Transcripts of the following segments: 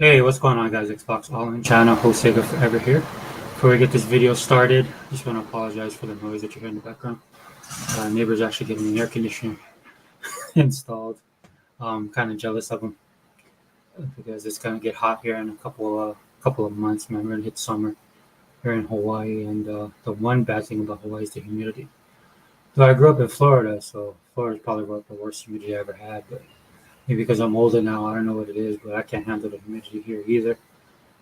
Hey, what's going on, guys? Xbox All In channel, host Sega Forever here. Before we get this video started, just want to apologize for the noise that you hear in the background. Neighbor's actually getting an air conditioner installed. I'm kind of jealous of them because it's gonna get hot here in a couple of months. Man, we're gonna hit summer here in Hawaii, and the one bad thing about Hawaii is the humidity. So I grew up in Florida, so Florida's probably about the worst humidity I ever had. But maybe because I'm older now, I don't know what it is, but I can't handle the humidity here either.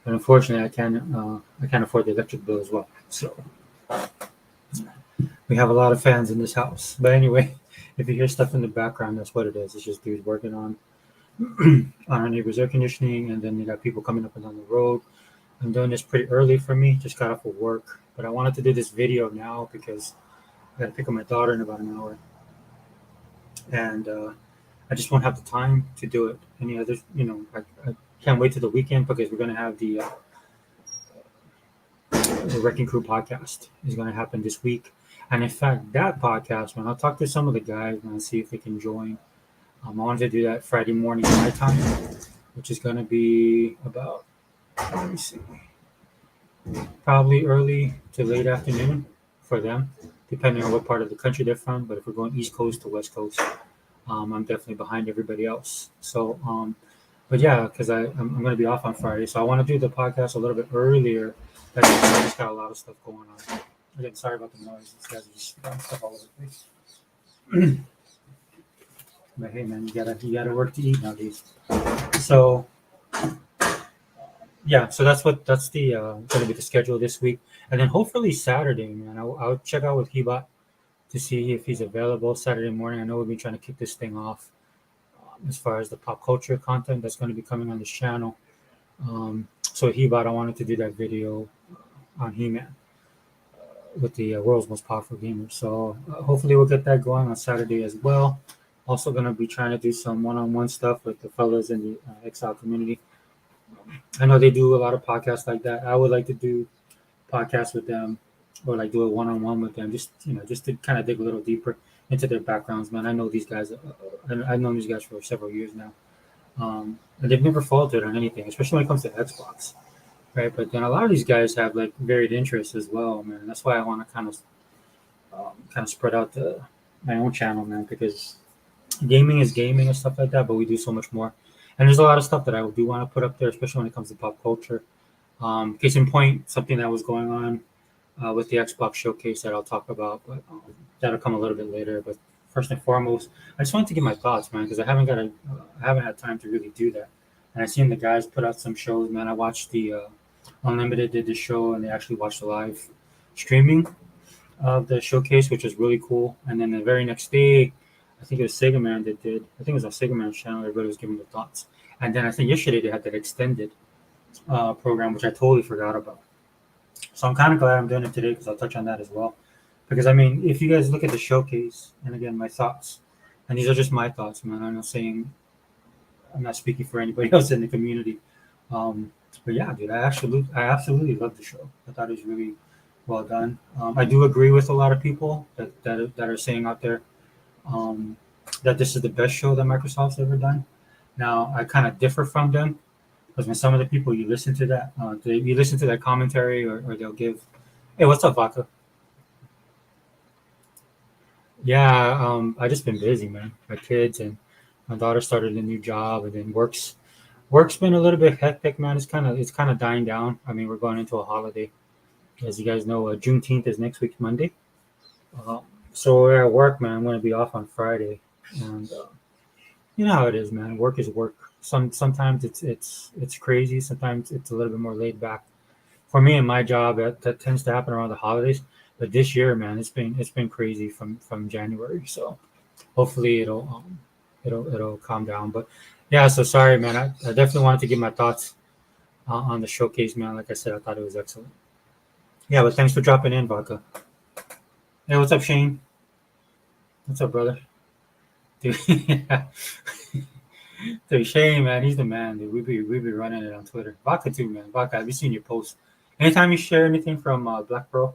But unfortunately, I can't afford the electric bill as well. So we have a lot of fans in this house. But anyway, if you hear stuff in the background, that's what it is. It's just dudes working on on our neighbor's air conditioning, and then you got people coming up and down the road. I'm doing this pretty early for me. Just got off of work, but I wanted to do this video now because I got to pick up my daughter in about an hour, and I just won't have the time to do it. Any other, I can't wait to the weekend because we're gonna have the Wrecking Crew podcast is going to happen this week. And in fact, that podcast, man, I'll talk to some of the guys and see if they can join. I wanted to do that Friday morning my time, which is going to be about, let me see, probably early to late afternoon for them, depending on what part of the country they're from. But if we're going East Coast to West Coast, I'm definitely behind everybody else. So, but yeah, because I'm going to be off on Friday, so I want to do the podcast a little bit earlier. I just got a lot of stuff going on. Again, sorry about the noise. These guys are just throwing stuff all over the place. But hey, man, you gotta work to eat nowadays. So yeah, so that's the going to be the schedule this week, and then hopefully Saturday, man. I'll check out with Hebot to see if he's available Saturday morning. I know we've been trying to kick this thing off as far as the pop culture content that's going to be coming on this channel. So Hebot, I wanted to do that video on He-Man with the world's most powerful gamer. So hopefully we'll get that going on Saturday as well. Also going to be trying to do some one-on-one stuff with the fellas in the Exile community. I know they do a lot of podcasts like that. I would like to do podcasts with them or like do a one-on-one with them, just to kind of dig a little deeper into their backgrounds, man. I know these guys. I've known these guys for several years now, and they've never faltered on anything, especially when it comes to Xbox, right? But then a lot of these guys have like varied interests as well, man. That's why I want to kind of spread out my own channel, man, because gaming is gaming and stuff like that, but we do so much more. And there's a lot of stuff that I do want to put up there, especially when it comes to pop culture. Case in point, something that was going on with the Xbox showcase that I'll talk about, but that'll come a little bit later. But first and foremost, I just wanted to get my thoughts, man, because I haven't had time to really do that. And I seen the guys put out some shows, man. I watched the Unlimited did the show, and they actually watched the live streaming of the showcase, which was really cool. And then the very next day, I think it was Sega Man that did. I think it was on Sega Man's channel. Everybody was giving their thoughts. And then I think yesterday they had that extended program, which I totally forgot about. So I'm kind of glad I'm doing it today because I'll touch on that as well. Because I mean, if you guys look at the showcase, and again, my thoughts, and these are just my thoughts, man. I'm not saying, I'm not speaking for anybody else in the community. But yeah, dude, I absolutely love the show. I thought it was really well done. I do agree with a lot of people that are saying out there um, that this is the best show that Microsoft's ever done. Now, I kind of differ from them because when some of the people you listen to that commentary, or they'll give, hey, what's up, Vodka? Yeah, I just been busy, man. My kids and my daughter started a new job, and then work's been a little bit hectic, man. It's kind of dying down. I mean, we're going into a holiday, as you guys know. Juneteenth is next week, Monday. Uh, so we're at work, man. I'm going to be off on Friday, and you know how it is, man. Work is work. Sometimes it's crazy. Sometimes it's a little bit more laid back. For me and my job, that tends to happen around the holidays. But this year, man, it's been crazy from January. So hopefully it'll calm down. But yeah, so sorry, man. I definitely wanted to give my thoughts on the showcase, man. Like I said, I thought it was excellent. Yeah, but thanks for dropping in, Vodka. Hey, what's up, Shane? What's up, brother? Dude, yeah. Dude, Shane, man, he's the man, dude. We be running it on Twitter. Vodka too, man. Vodka, have you seen your posts? Anytime you share anything from Black Pearl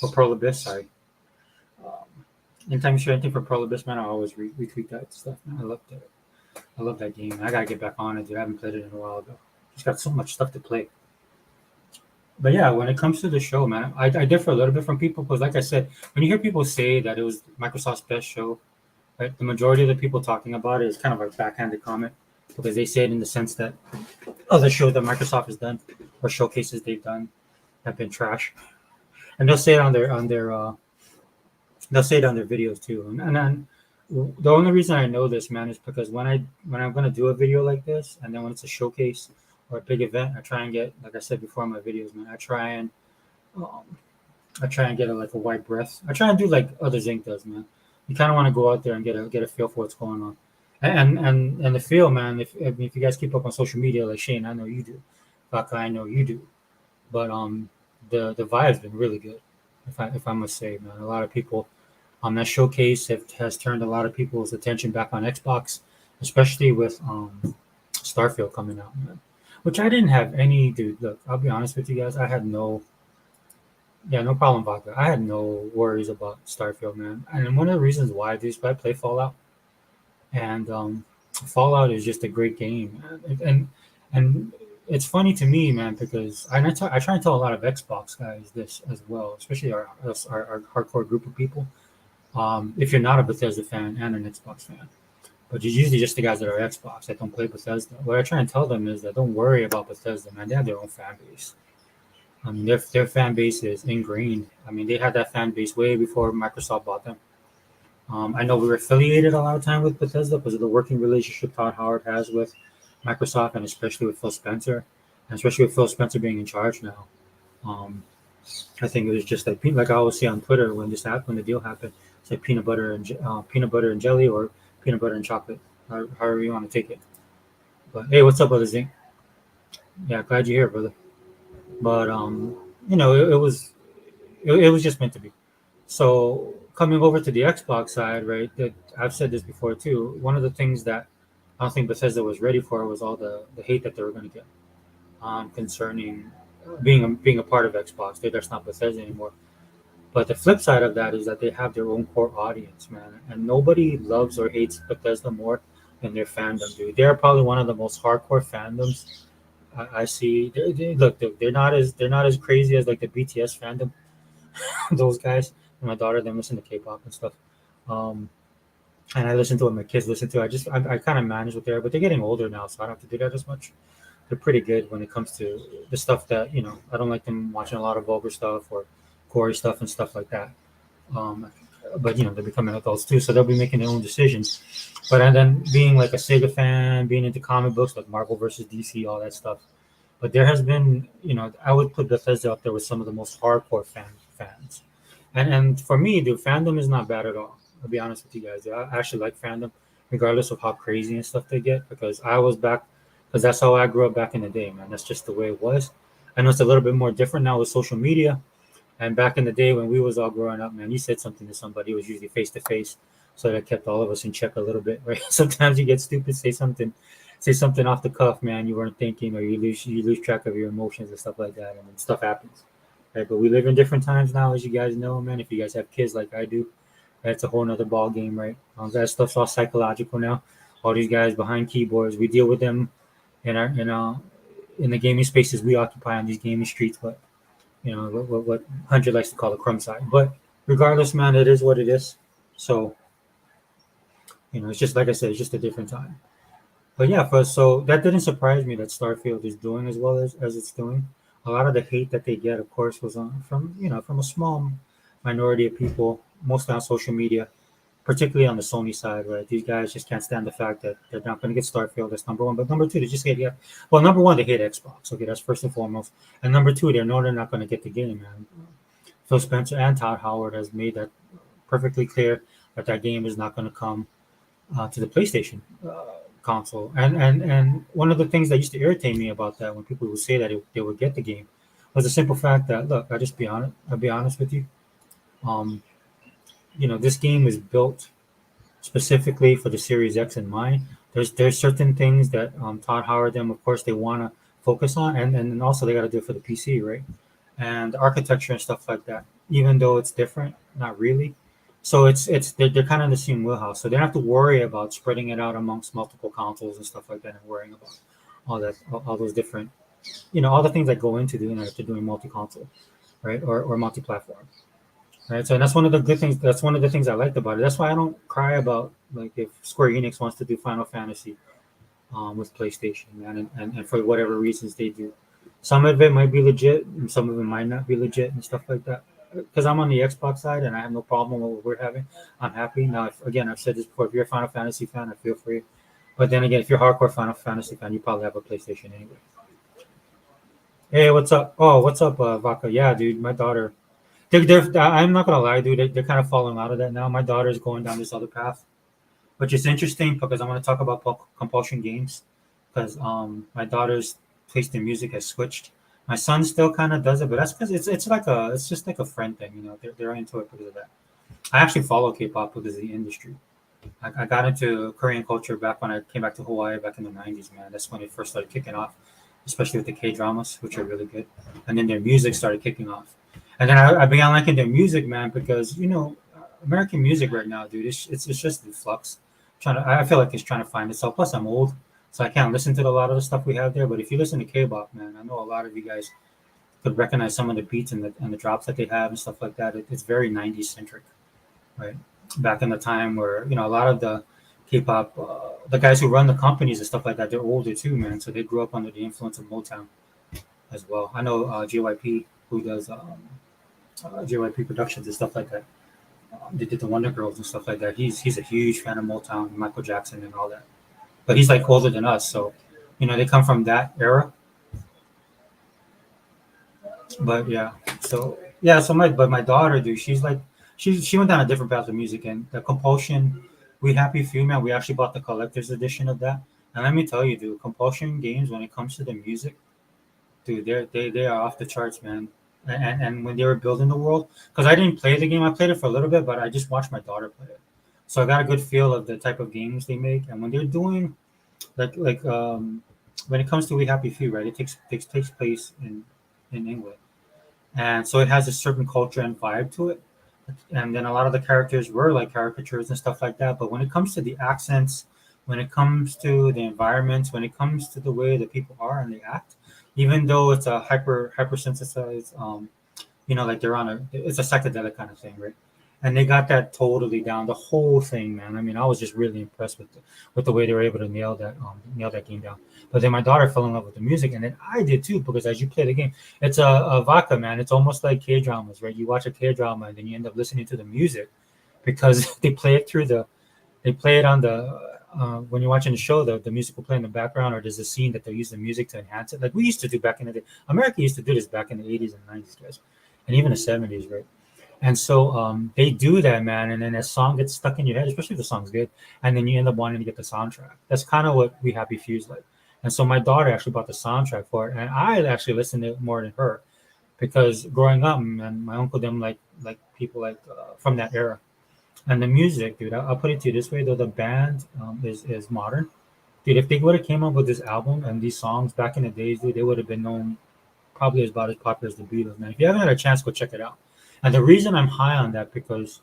or Pearl Abyss, sorry. Um, Anytime you share anything from Pearl Abyss, man, I always retweet that stuff. Man, I love that game. I gotta get back on it, dude. I haven't played it in a while ago. He's got so much stuff to play. But yeah, when it comes to the show, man, I differ a little bit from people because, like I said, when you hear people say that it was Microsoft's best show, right, the majority of the people talking about it is kind of a backhanded comment because they say it in the sense that other shows that Microsoft has done or showcases they've done have been trash, and they'll say it they'll say it on their videos too. And then the only reason I know this, man, is because when I'm gonna do a video like this, and then when it's a showcase or a big event, I try and get, like I said before in my videos, man, um, I try and get like a wide breath. I try and do like other Zinc does, man. You kind of want to go out there and get a feel for what's going on, and the feel, man. If you guys keep up on social media, like Shane, I know you do, Baka, I know you do, but the vibe's been really good. If I must say, man, a lot of people that showcase has turned a lot of people's attention back on Xbox, especially with Starfield coming out, man. Which I didn't have any, dude. Look, I'll be honest with you guys. I had no, yeah, no problem, Vodka. I had no worries about Starfield, man. And one of the reasons why, dude, is I play Fallout, and Fallout is just a great game, man. And it's funny to me, man, because I try and tell a lot of Xbox guys this as well, especially our hardcore group of people. If you're not a Bethesda fan and an Xbox fan, but it's usually just the guys that are Xbox that don't play Bethesda. What I try and tell them is that don't worry about Bethesda, man. They have their own fan base. I mean, their fan base is ingrained. I mean, they had that fan base way before Microsoft bought them. I know we were affiliated a lot of time with Bethesda because of the working relationship Todd Howard has with Microsoft, and especially with Phil Spencer, and especially with Phil Spencer being in charge now. Um, I think it was just like I always see on Twitter when when the deal happened. It's like peanut butter and jelly or peanut butter and chocolate, however you want to take it. But hey, what's up, brother Zink? Yeah, glad you're here, brother. But it was just meant to be. So coming over to the Xbox side, right? That I've said this before too. One of the things that I don't think Bethesda was ready for was all the hate that they were going to get concerning being a part of Xbox. That's not Bethesda anymore. But the flip side of that is that they have their own core audience, man, and nobody loves or hates Bethesda more than their fandom, dude. They're probably one of the most hardcore fandoms I see. Look, they're not as crazy as like the BTS fandom. Those guys, and my daughter, they listen to K-pop and stuff. Um, and I listen to what my kids listen to. I kind of manage with there, but they're getting older now, so I don't have to do that as much. They're pretty good when it comes to the stuff that I don't like them watching a lot of vulgar stuff or gory stuff and stuff like that. Um, but they're becoming adults too, so they'll be making their own decisions. But and then being like a Sega fan, being into comic books like Marvel versus DC, all that stuff. But there has been, I would put Bethesda up there with some of the most hardcore fans. And for me, the fandom is not bad at all. I'll be honest with you guys. I actually like fandom, regardless of how crazy and stuff they get, because I was back, because that's how I grew up back in the day, man. That's just the way it was. I know it's a little bit more different now with social media. And back in the day when we was all growing up, man, you said something to somebody, it was usually face to face. So that kept all of us in check a little bit, right? Sometimes you get stupid, say something off the cuff, man, you weren't thinking, or you lose track of your emotions and stuff like that, and then stuff happens. Right? But we live in different times now, as you guys know, man. If you guys have kids like I do, that's a whole nother ball game, right? That stuff's all psychological now. All these guys behind keyboards, we deal with them in the gaming spaces we occupy on these gaming streets, but what 100 likes to call the crumb side. But regardless, man, it is what it is. So it's just like I said, it's just a different time. But yeah, so that didn't surprise me that Starfield is doing as well as it's doing. A lot of the hate that they get, of course, was from a small minority of people, mostly on social media, particularly on the Sony side, right? These guys just can't stand the fact that they're not going to get Starfield. That's number one. But number two, they just hate, yeah. Well, number one, they hate Xbox. Okay, that's first and foremost. And number two, they know they're not going to get the game, man. Phil Spencer and Todd Howard has made that perfectly clear that game is not going to come to the PlayStation console. And one of the things that used to irritate me about that when people would say that they would get the game was the simple fact that, look, I'll be honest with you. This game was built specifically for the Series X in mind. There's certain things that Todd Howard, them, of course, they want to focus on, and also they got to do it for the PC, right? And the architecture and stuff like that. Even though it's different, not really. So they're kind of in the same wheelhouse. So they don't have to worry about spreading it out amongst multiple consoles and stuff like that, and worrying about all those different, all the things that go into doing that if they're doing multi-console, right, or multi-platform, right. So and that's one of the good things. That's one of the things I liked about it. That's why I don't cry about like if Square Enix wants to do Final Fantasy with PlayStation, man, and for whatever reasons they do. Some of it might be legit, and some of it might not be legit, and stuff like that. Because I'm on the Xbox side, and I have no problem with what we're having. I'm happy now. If, again, I've said this before. If you're a Final Fantasy fan, I feel for you. But then again, if you're a hardcore Final Fantasy fan, you probably have a PlayStation anyway. Hey, what's up? Oh, what's up, Vaka? Yeah, dude, my daughter. I'm not gonna lie, dude. They're kind of falling out of that now. My daughter's going down this other path, which is interesting because I want to talk about compulsion games because my daughter's taste in music has switched. My son still kind of does it, but that's because it's just like a friend thing, they're into it because of that. I actually follow K-pop because of the industry. I got into Korean culture back when I came back to Hawaii back in the '90s, man. That's when it first started kicking off, especially with the K dramas, which are really good, and then their music started kicking off, and then I began liking their music, man, because American music right now, dude, it's just in flux. I feel like it's trying to find itself. Plus, I'm old, so I can't listen to a lot of the stuff we have there. But if you listen to K-pop, man, I know a lot of you guys could recognize some of the beats and the drops that they have and stuff like that. It's very '90s centric, right? Back in the time where a lot of the K-pop, the guys who run the companies and stuff like that, they're older too, man. So they grew up under the influence of Motown as well. I know JYP who does JYP Productions and stuff like that. They did the Wonder Girls and stuff like that. He's a huge fan of Motown, Michael Jackson, and all that. But he's like older than us, so they come from that era. But yeah, my daughter, dude, she's like she went down a different path of music, and the Compulsion, We Happy Few, man, we actually bought the collector's edition of that. And let me tell you, dude, Compulsion games when it comes to the music, dude, they are off the charts, man. And when they were building the world, because I didn't play the game, I played it for a little bit, but I just watched my daughter play it, so I got a good feel of the type of games they make. And when they're doing when it comes to We Happy Few, right, it takes place in England, and so it has a certain culture and vibe to it. And then a lot of the characters were like caricatures and stuff like that. But when it comes to the accents, when it comes to the environments, when it comes to the way that people are and they act, even though it's a hypersensitized, like they're on it's a psychedelic kind of thing, right? And they got that totally down, the whole thing, man. I mean, I was just really impressed with the way they were able to nail that game down. But then my daughter fell in love with the music, and then I did too, because as you play the game, it's a vodka, man. It's almost like K dramas, right? You watch a K drama, and then you end up listening to the music because they play it on the when you're watching the show, the music will play in the background, or there's a scene that they'll use the music to enhance it, like we used to do back in the day. America used to do this back in the '80s and '90s, guys, and even the '70s, right? And so they do that, man, and then a song gets stuck in your head, especially if the song's good, and then you end up wanting to get the soundtrack. That's kind of what We Happy Fuse like. And so my daughter actually bought the soundtrack for it, and I actually listened to it more than her because growing up, and my uncle them like people like from that era, and the music, dude. I'll put it to you this way, though the band is modern, dude. If they would have came up with this album and these songs back in the days, dude, they would have been known probably as about as popular as the Beatles, man. If you haven't had a chance, go check it out. And the reason I'm high on that because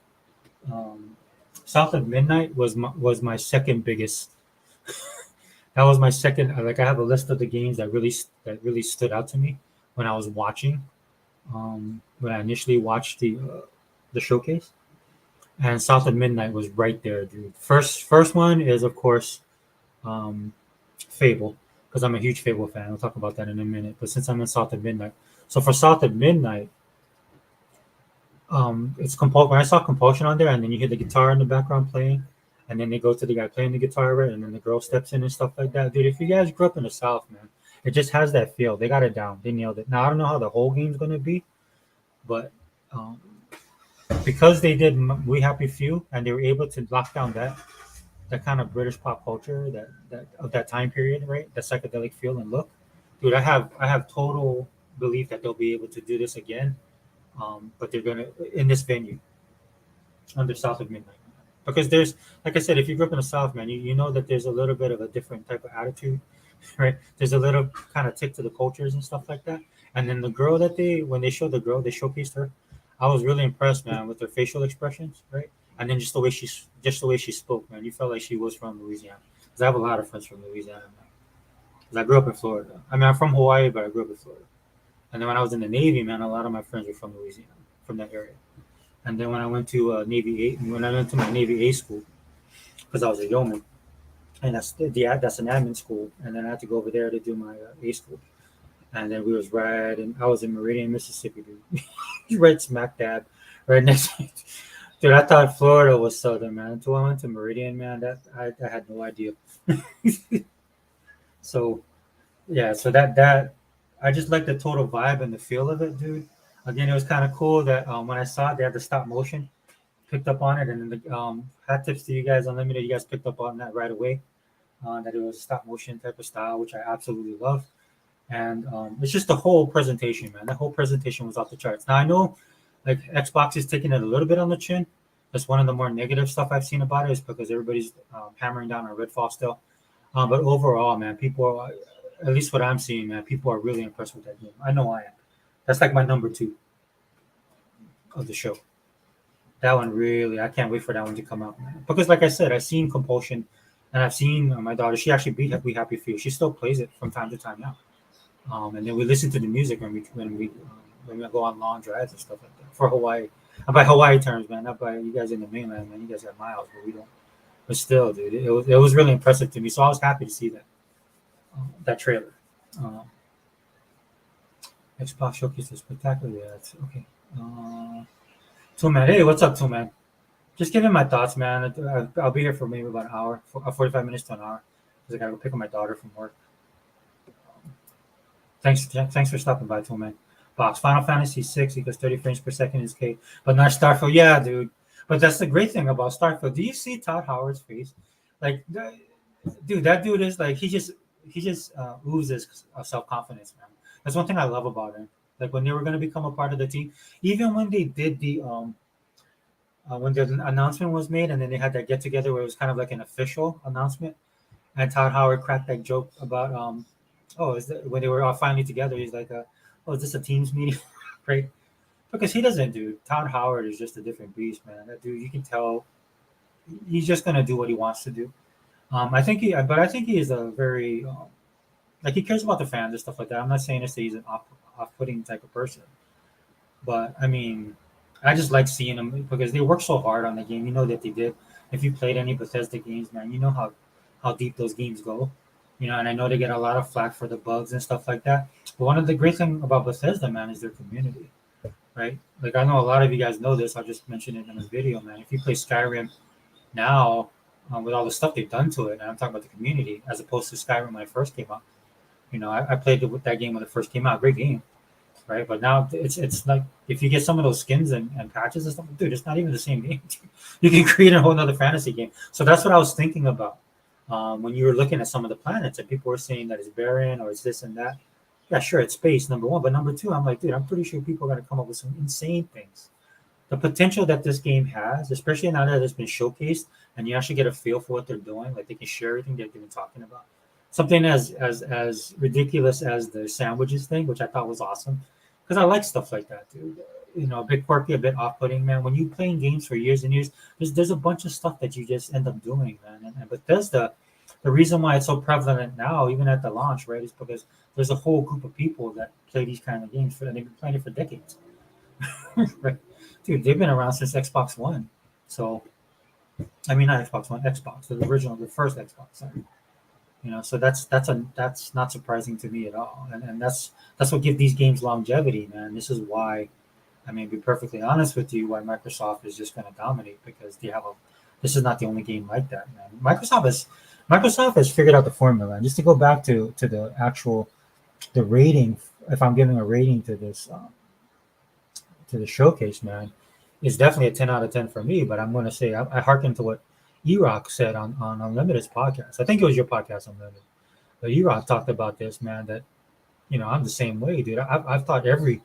um, South of Midnight was my second biggest. That was my second. Like I have a list of the games that really stood out to me when I was watching. When I initially watched the showcase, and South of Midnight was right there, dude. First one is of course Fable, because I'm a huge Fable fan. We'll talk about that in a minute. But since I'm in South of Midnight, so for South of Midnight, it's when I saw Compulsion on there, and then you hear the guitar in the background playing, and then they go to the guy playing the guitar, right, and then the girl steps in and stuff like that. Dude, if you guys grew up in the South, man, it just has that feel. They got it down. They nailed it. Now I don't know how the whole game's gonna be, but um, because they did We Happy Few, and they were able to lock down that kind of British pop culture that of that time period, right? The psychedelic feel and look. Dude, I have total belief that they'll be able to do this again. But they're gonna in this venue under South of Midnight. Because there's like I said, if you grew up in the South, man, you know that there's a little bit of a different type of attitude, right? There's a little kind of tick to the cultures and stuff like that. And then the girl that when they showed the girl, they showcased her. I was really impressed, man, with her facial expressions, right? And then just the way she spoke, man. You felt like she was from Louisiana. Because I have a lot of friends from Louisiana, man. 'Cause I grew up in Florida. I mean, I'm from Hawaii, but I grew up in Florida. And then when I was in the Navy, man, a lot of my friends were from Louisiana, from that area. And then when I went to when I went to my Navy A school, because I was a yeoman, and that's an admin school, and then I had to go over there to do my A school. And then we was right, and I was in Meridian, Mississippi, dude. Right smack dab, right next. Dude, I thought Florida was southern, man. Until I went to Meridian, man, that I had no idea. So yeah, so that I just like the total vibe and the feel of it, dude. Again, it was kind of cool that when I saw it, they had the stop motion, picked up on it, and then the hat tips to you guys, Unlimited. You guys picked up on that right away. That it was stop motion type of style, which I absolutely love. And it's just the whole presentation, man. The whole presentation was off the charts. Now I know, like Xbox is taking it a little bit on the chin. That's one of the more negative stuff I've seen about it is because everybody's hammering down on Redfall still. But overall, man, people are, at least what I'm seeing, man, people are really impressed with that game. I know I am. That's like my number two of the show. That one really, I can't wait for that one to come out, man. Because like I said, I've seen Compulsion, and I've seen my daughter. She actually beat We Happy Few. She still plays it from time to time now. And then we listen to the music when we go on long drives and stuff like that for Hawaii. And by Hawaii terms, man, not by you guys in the mainland, man. You guys got miles, but we don't. But still, dude, it was really impressive to me. So I was happy to see that trailer. Um, Xbox Showcase is spectacular. Yeah, it's okay. Two Man, hey, what's up, Two Man? Just giving my thoughts, man. I'll be here for maybe about an hour, 45 minutes to an hour, because I gotta go pick up my daughter from work. Thanks for stopping by, Two Man. Box Final Fantasy 6 equals 30 frames per second is K, but not Starfield. Yeah, dude. But that's the great thing about Starfield. Do you see Todd Howard's face? Like, dude, that dude is like he just oozes self confidence, man. That's one thing I love about him. Like when they were gonna become a part of the team, even when they did the when the announcement was made, and then they had that get together where it was kind of like an official announcement, and Todd Howard cracked that joke about oh, is that when they were all finally together? He's like, oh, is this a teams meeting, right? Because he doesn't, dude. Todd Howard is just a different beast, man. That dude, you can tell he's just gonna do what he wants to do. I think he is a very like he cares about the fans and stuff like that. I'm not saying this that he's an off-putting type of person, but I mean, I just like seeing them because they work so hard on the game. You know that they did. If you played any Bethesda games, man, you know how deep those games go. You know, and I know they get a lot of flack for the bugs and stuff like that. But one of the great thing about Bethesda, man, is their community, right? Like I know a lot of you guys know this. I'll just mention it in a video, man. If you play Skyrim now, with all the stuff they've done to it, and I'm talking about the community as opposed to Skyrim when it first came out. You know, I played with that game when it first came out. Great game, right? But now it's like if you get some of those skins and patches and stuff, dude, it's not even the same game. You can create a whole other fantasy game. So that's what I was thinking about when you were looking at some of the planets, and people were saying that it's barren or it's this and that. Yeah, sure, it's space, number one, but number two, I'm like, dude, I'm pretty sure people are gonna come up with some insane things. The potential that this game has, especially now that it's been showcased, and you actually get a feel for what they're doing, like they can share everything they've been talking about. Something as ridiculous as the sandwiches thing, which I thought was awesome, because I like stuff like that, dude. You know, a bit quirky, a bit off-putting, man. When you playing games for years and years, there's a bunch of stuff that you just end up doing, man. And Bethesda, the reason why it's so prevalent now, even at the launch, right, is because there's a whole group of people that play these kind of games and they've been playing it for decades. Right? Dude, they've been around since Xbox One. So, I mean, not Xbox One, Xbox, the original, the first Xbox. Sorry. You know, so that's not surprising to me at all, and that's what gives these games longevity, man. This is why, I mean, be perfectly honest with you, why Microsoft is just going to dominate because they have a. This is not the only game like that, man. Microsoft has figured out the formula. And just to go back to the actual the rating, if I'm giving a rating to the showcase, man, is definitely a 10 out of 10 for me. But I'm going to say I hearken to what E-Rock said on Unlimited's podcast. I think it was your podcast, Unlimited. But E-Rock talked about this, man, that, you know, I'm the same way, dude. I've thought every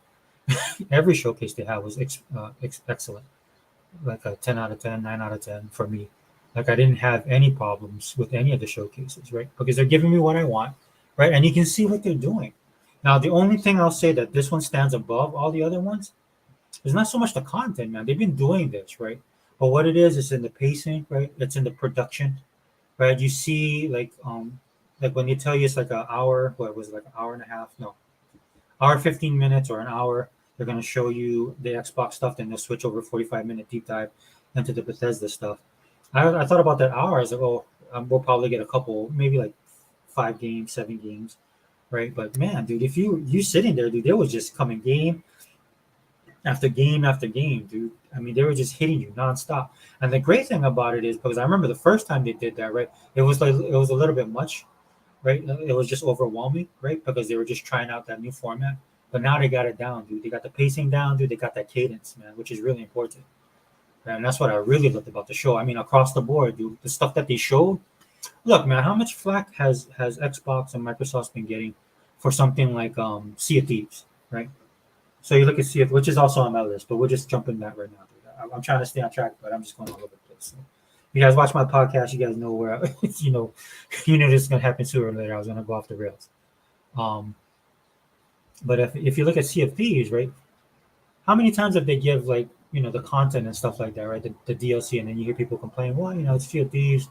showcase they had was excellent. Like a 10 out of 10, 9 out of 10 for me. Like I didn't have any problems with any of the showcases, right? Because they're giving me what I want, right? And you can see what they're doing. Now, the only thing I'll say that this one stands above all the other ones is not so much the content, man. They've been doing this, right? But what it is in the pacing, right? It's in the production, right? You see, like, like when they tell you it's like an hour, what was it, like an hour and a half? No, hour 15 minutes or an hour. They're gonna show you the Xbox stuff, then they'll switch over 45-minute deep dive into the Bethesda stuff. I thought about that hour. I was like, oh, we'll probably get a couple, maybe like 5 games, 7 games, right? But man, dude, if you sitting there, dude, they was just coming game after game after game, dude. I mean, they were just hitting you nonstop. And the great thing about it is because I remember the first time they did that, right? It was like it was a little bit much, right? It was just overwhelming, right? Because they were just trying out that new format. But now they got it down, dude. They got the pacing down, dude. They got that cadence, man, which is really important. And that's what I really loved about the show. I mean, across the board, dude, the stuff that they showed. Look, man, how much flack has Xbox and Microsoft's been getting for something like Sea of Thieves, right? So you look at Sea of, which is also on my list, but we're just jumping that right now, dude. I'm trying to stay on track, but I'm just going all over the place. So, you guys watch my podcast, you guys know where you know you knew this is gonna happen sooner or later. I was gonna go off the rails. Um, but if you look at Sea of Thieves, right? How many times have they give like the content and stuff like that, right? The DLC, and then you hear people complain, well, it's Sea of Thieves.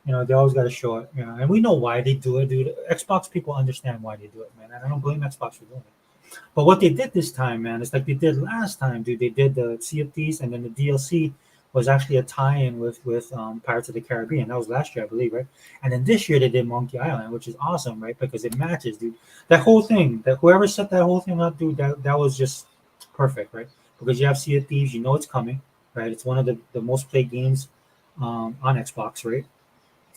They always got to show it, and we know why they do it, dude. Xbox people understand why they do it, man, and I don't blame Xbox for doing it. But what they did this time, man, it's like they did last time, dude. They did the Sea of Thieves, and then the DLC was actually a tie-in with Pirates of the Caribbean. That was last year, I believe, right? And then this year they did Monkey Island, which is awesome, right? Because it matches, dude. That whole thing, that whoever set that whole thing up, dude, that was just perfect, right? Because you have Sea of Thieves, you know it's coming, right? It's one of the most played games on Xbox, right?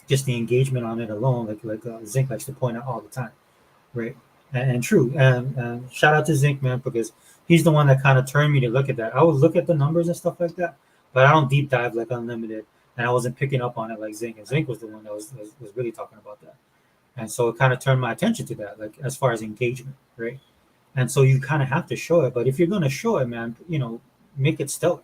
Just the engagement on it alone, like Zinc likes to point out all the time, right? And true. And shout out to Zinc, man, because he's the one that kind of turned me to look at that. I would look at the numbers and stuff like that, but I don't deep dive like Unlimited, and I wasn't picking up on it like Zinc. And Zinc was the one that was really talking about that. And so it kind of turned my attention to that, like as far as engagement, right? And so you kind of have to show it. But if you're going to show it, man, make it stellar.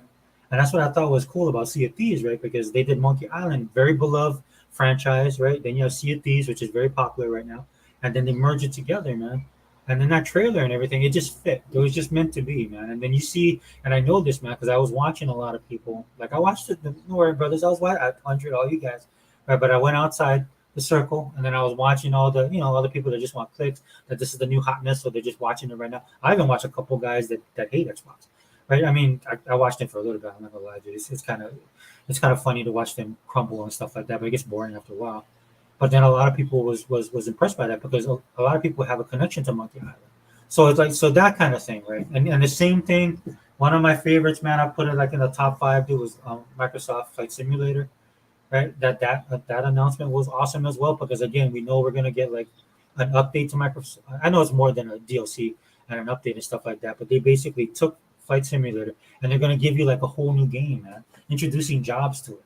And that's what I thought was cool about Sea of Thieves, right? Because they did Monkey Island, very beloved franchise, right? Then you have Sea of Thieves, which is very popular right now. And then they merge it together, man. And then that trailer and everything, it just fit. It was just meant to be, man. And then you see, and I know this, man, because I was watching a lot of people. Like I watched the Warrior Brothers. I was watching 100, all you guys, right? But I went outside the circle, and then I was watching all the, other people that just want clicks. That this is the new hotness, so they're just watching it right now. I even watched a couple guys that hate Xbox, right? I mean, I watched them for a little bit. I'm not gonna lie, dude. It's kind of funny to watch them crumble and stuff like that, but it gets boring after a while. But then a lot of people was impressed by that because a lot of people have a connection to Monkey Island. So it's like that kind of thing, right? And the same thing. One of my favorites, man, I put it like in the top five. Dude, was Microsoft Flight Simulator, right? That announcement was awesome as well because again, we know we're gonna get like an update to Microsoft. I know it's more than a DLC and an update and stuff like that, but they basically took Flight Simulator and they're gonna give you like a whole new game, man, introducing jobs to it.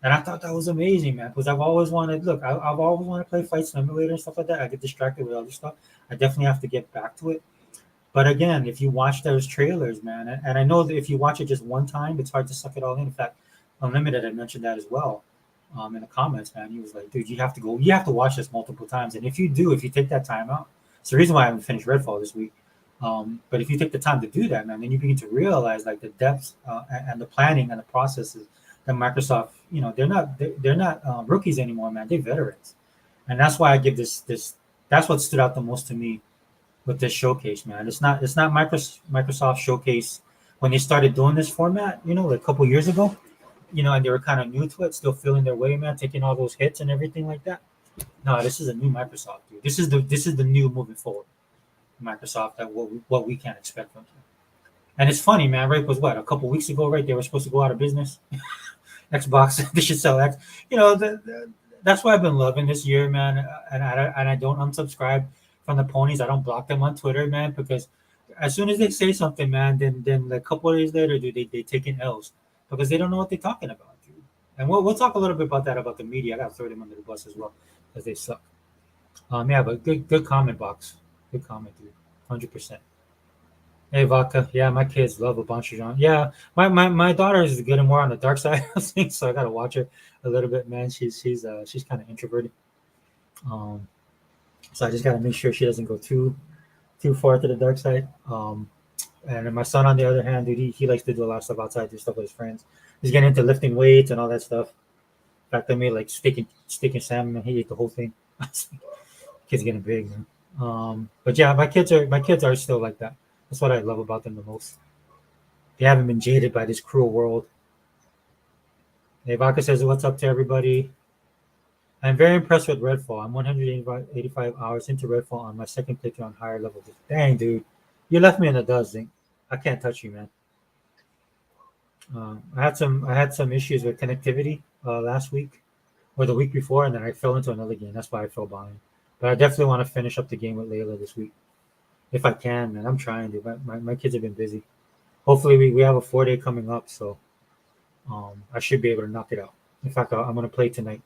And I thought that was amazing, man, because I've always wanted. Look, I've always wanted to play Flight Simulator and stuff like that. I get distracted with other stuff. I definitely have to get back to it. But again, if you watch those trailers, man, and I know that if you watch it just one time, it's hard to suck it all in. In fact, Unlimited had mentioned that as well in the comments, man. He was like, dude, you have to watch this multiple times. And if you take that time out, it's the reason why I haven't finished Redfall this week. But if you take the time to do that, man, then you begin to realize like the depths and the planning and the processes that Microsoft, they're not rookies anymore, man. They're veterans. And that's why I give this, that's what stood out the most to me with this showcase, man. It's not Microsoft showcase when they started doing this format, like a couple years ago, and they were kind of new to it, still feeling their way, man, taking all those hits and everything like that. No, this is a new Microsoft, dude. This is the new moving forward, Microsoft. That what we can expect from them. And it's funny, man. Right? Was what a couple weeks ago, right? They were supposed to go out of business. Xbox, they should sell X. That's why I've been loving this year, man. And I don't unsubscribe from the ponies. I don't block them on Twitter, man, because as soon as they say something, man, then like a couple of days later, dude, they take in L's because they don't know what they're talking about, dude. And we'll talk a little bit about that about the media. I got to throw them under the bus as well because they suck. Yeah, but good comment box. Good comment, dude. 100%. Hey Vodka, yeah, my kids love a bunch of genre. Yeah, my daughter is getting more on the dark side of things, so I gotta watch her a little bit, man. She's kind of introverted, um, so I just gotta make sure she doesn't go too far to the dark side. And then my son, on the other hand, dude, he likes to do a lot of stuff outside, do stuff with his friends. He's getting into lifting weights and all that stuff. In fact, I made like steak and salmon, and he ate the whole thing. Kids getting big, man. But yeah, my kids are still like that. That's what I love about them the most. They haven't been jaded by this cruel world. Hey, Vaca says, "What's up to everybody?" I'm very impressed with Redfall. I'm 185 hours into Redfall on my second playthrough on higher levels. Dang, dude, you left me in the dust, Zink. I can't touch you, man. I had some issues with connectivity last week or the week before, and then I fell into another game. That's why I fell behind. But I definitely want to finish up the game with Layla this week if I can, man. I'm trying to. My kids have been busy. Hopefully, we have a 4 day coming up, so I should be able to knock it out. In fact, I'm going to play tonight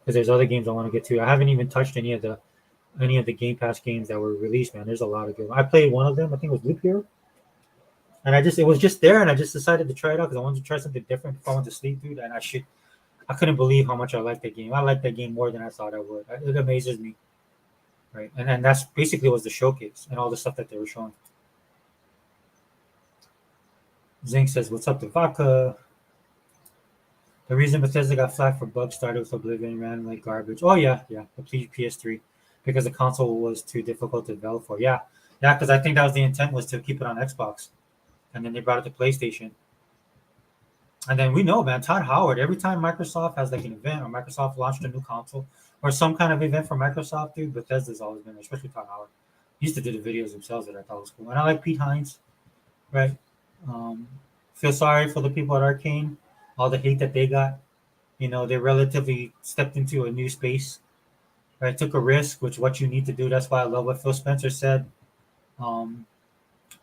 because there's other games I want to get to. I haven't even touched any of the Game Pass games that were released, man. There's a lot of good. I played one of them. I think it was Loop Hero, and it was just there, and I just decided to try it out because I wanted to try something different before I went to sleep, dude. And I couldn't believe how much I liked that game. I liked that game more than I thought I would. It amazes me, right? And that's basically was the showcase and all the stuff that they were showing. Zink says, "What's up to Vodka?" The reason Bethesda got flagged for bugs started with Oblivion ran like garbage. Oh yeah, the PS3 because the console was too difficult to develop for. Yeah, because I think that was the intent was to keep it on Xbox, and then they brought it to PlayStation. And then we know, man, Todd Howard. Every time Microsoft has like an event or Microsoft launched a new console or some kind of event for Microsoft, dude, Bethesda's always been there, especially Todd Howard. He used to do the videos themselves that I thought was cool. And I like Pete Hines, right? Um, feel sorry for the people at Arcane, all the hate that they got. They relatively stepped into a new space, right? Took a risk, which what you need to do. That's why I love what Phil Spencer said um,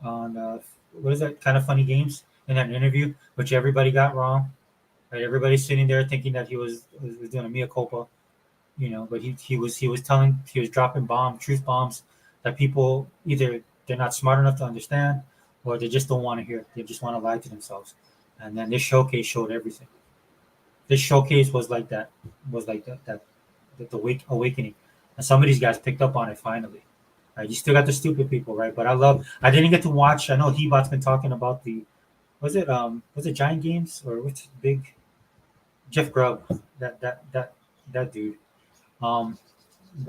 on what is that kind of funny games in that interview, which everybody got wrong. Right? Everybody's sitting there thinking that he was doing a mea culpa, but he was dropping bombs, truth bombs that people either they're not smart enough to understand or they just don't want to hear. They just want to lie to themselves. And then this showcase showed everything. This showcase was like that the awakening. And some of these guys picked up on it finally. Right? You still got the stupid people, right? But I didn't get to watch. I know Hebot's been talking about was it Giant Games or what's big Jeff Grubb, that dude. Um,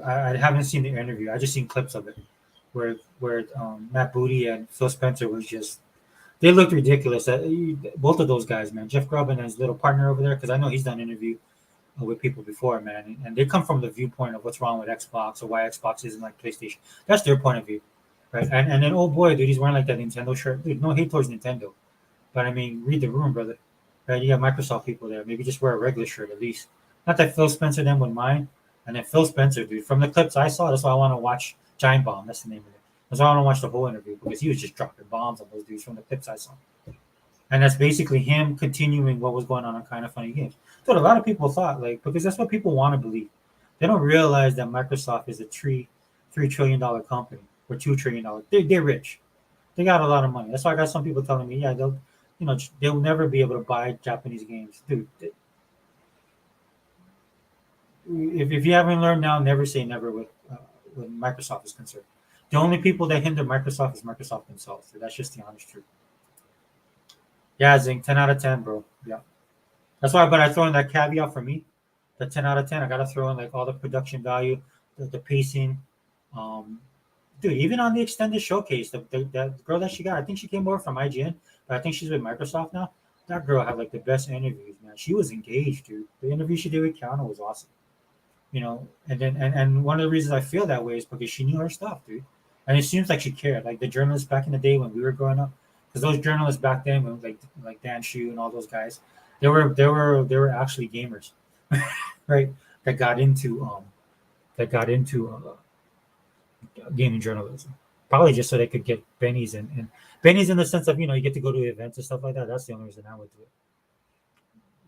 I haven't seen the interview. I just seen clips of it where Matt Booty and Phil Spencer was just they looked ridiculous. Both of those guys, man, Jeff Grubb and his little partner over there, because I know he's done interview with people before, man, and they come from the viewpoint of what's wrong with Xbox or why Xbox isn't like PlayStation. That's their point of view, right? And then oh boy, dude, he's wearing like that Nintendo shirt. Dude, no hate towards Nintendo, but I mean, read the room, brother. Right? You got Microsoft people there. Maybe just wear a regular shirt at least. Not that Phil Spencer then would mind. And then Phil Spencer, dude, from the clips I saw, that's why I want to watch Giant Bomb. That's the name of it. That's why I want to watch the whole interview because he was just dropping bombs on those dudes from the clips I saw. And that's basically him continuing what was going on Kind of Funny Games. So a lot of people thought, like, because that's what people want to believe. They don't realize that Microsoft is a $3 trillion company or $2 trillion. They're rich. They got a lot of money. That's why I got some people telling me, yeah, they'll never be able to buy Japanese games, dude. If you haven't learned now, never say never when Microsoft is concerned. The only people that hinder Microsoft is Microsoft themselves. So that's just the honest truth. Yeah, Zing, 10 out of 10, bro. Yeah. That's why, but I throw in that caveat for me, the 10 out of 10. I got to throw in like all the production value, the pacing. Um, Dude, even on the extended showcase, that girl that she got, I think she came over from IGN, but I think she's with Microsoft now. That girl had like the best interviews, man. She was engaged, dude. The interview she did with Keanu was awesome. And one of the reasons I feel that way is because she knew her stuff, dude. And it seems like she cared. Like the journalists back in the day when we were growing up, because those journalists back then, when like Dan Shu and all those guys, they were actually gamers, right? That got into gaming journalism. Probably just so they could get bennies and bennies in the sense of you get to go to events and stuff like that. That's the only reason I would do it.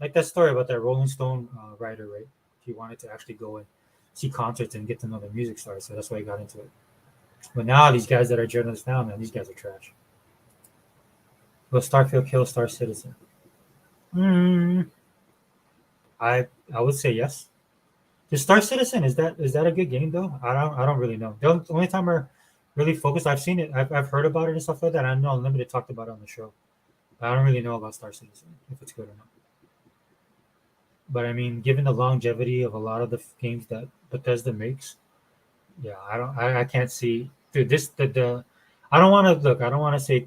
Like that story about that Rolling Stone writer, right? He wanted to actually go and see concerts and get to know the music stars, so that's why he got into it. But now these guys that are journalists now, man, these guys are trash. Will Starfield kill Star Citizen? Mm, I would say yes. The Star Citizen is that a good game though? I don't really know. The only time we're really focused, I've seen it, I've heard about it and stuff like that. I know Unlimited talked about it on the show. But I don't really know about Star Citizen if it's good or not. But I mean, given the longevity of a lot of the games that Bethesda makes, Yeah, I can't see, dude. The I don't want to look. I don't want to say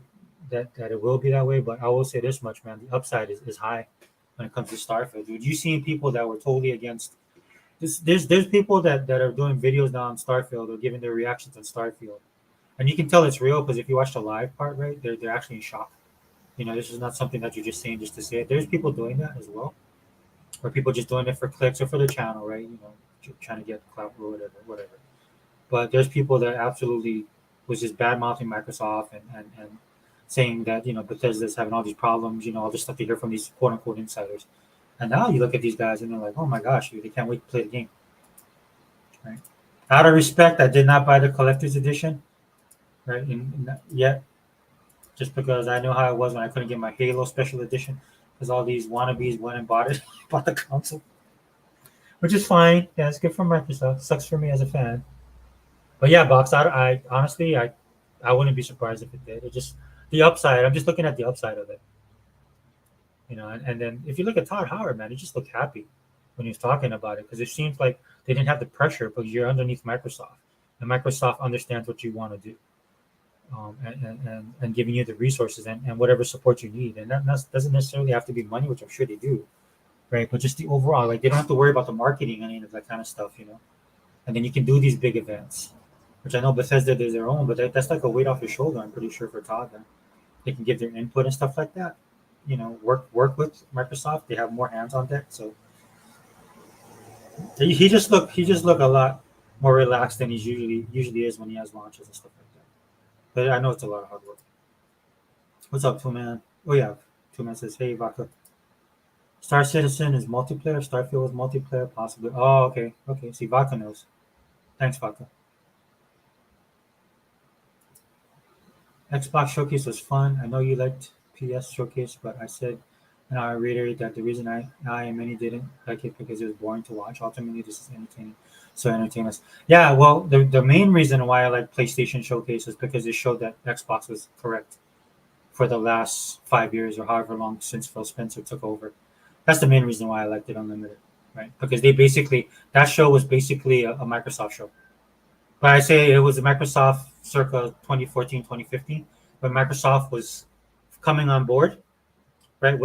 that it will be that way, but I will say this much, man. The upside is high when it comes to Starfield, dude. You seen people that were totally against this. There's people that are doing videos now on Starfield or giving their reactions on Starfield, and you can tell it's real because if you watch the live part, right, they're actually in shock. This is not something that you're just saying just to say it. There's people doing that as well, or people just doing it for clicks or for the channel, right? Trying to get clout or whatever. But there's people that absolutely was just bad mouthing Microsoft and saying that Bethesda's having all these problems, all this stuff you hear from these quote unquote insiders. And now you look at these guys and they're like, oh my gosh, dude, they can't wait to play the game. Right? Out of respect, I did not buy the collector's edition, right? Yet, just because I know how it was when I couldn't get my Halo special edition, because all these wannabes went and bought it, bought the console, which is fine. Yeah, it's good for Microsoft. Sucks for me as a fan. But yeah, box. I honestly, I wouldn't be surprised if it did. It just the upside. I'm just looking at the upside of it, and then if you look at Todd Howard, man, he just looked happy when he was talking about it because it seems like they didn't have the pressure because you're underneath Microsoft, and Microsoft understands what you want to do, and giving you the resources and whatever support you need, and that doesn't necessarily have to be money, which I'm sure they do, right? But just the overall, like they don't have to worry about the marketing and any of that kind of stuff. And then you can do these big events, which I know Bethesda does their own, but that's like a weight off your shoulder. I'm pretty sure for Todd, then they can give their input and stuff like that. Work with Microsoft. They have more hands on deck, so he just look a lot more relaxed than he usually is when he has launches and stuff like that. But I know it's a lot of hard work. What's up, Two Man? Oh yeah, Two Man says, "Hey, Vodka. Star Citizen is multiplayer. Starfield is multiplayer, possibly. Oh, okay, okay. See, Vodka knows. Thanks, Vodka. Xbox Showcase was fun. I know you liked PS Showcase, but I said, and I reiterate that the reason I and many didn't like it because it was boring to watch. Ultimately, this is entertaining. So entertain us. Yeah, well, the main reason why I like PlayStation Showcase is because it showed that Xbox was correct for the last 5 years or however long since Phil Spencer took over. That's the main reason why I liked it Unlimited, right? Because that show was basically a Microsoft show. But I say it was a Microsoft circa 2014, 2015, when Microsoft was coming on board, right?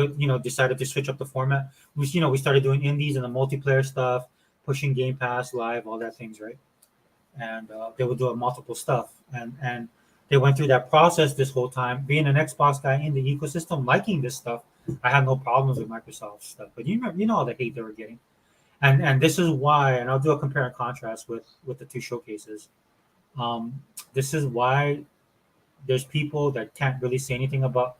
Decided to switch up the format. We started doing indies and the multiplayer stuff, pushing Game Pass live, all that things, right? And they would do multiple stuff, and they went through that process this whole time. Being an Xbox guy in the ecosystem, liking this stuff, I had no problems with Microsoft stuff. But you know all the hate they were getting, and this is why. And I'll do a compare and contrast with the two showcases. This is why there's people that can't really say anything about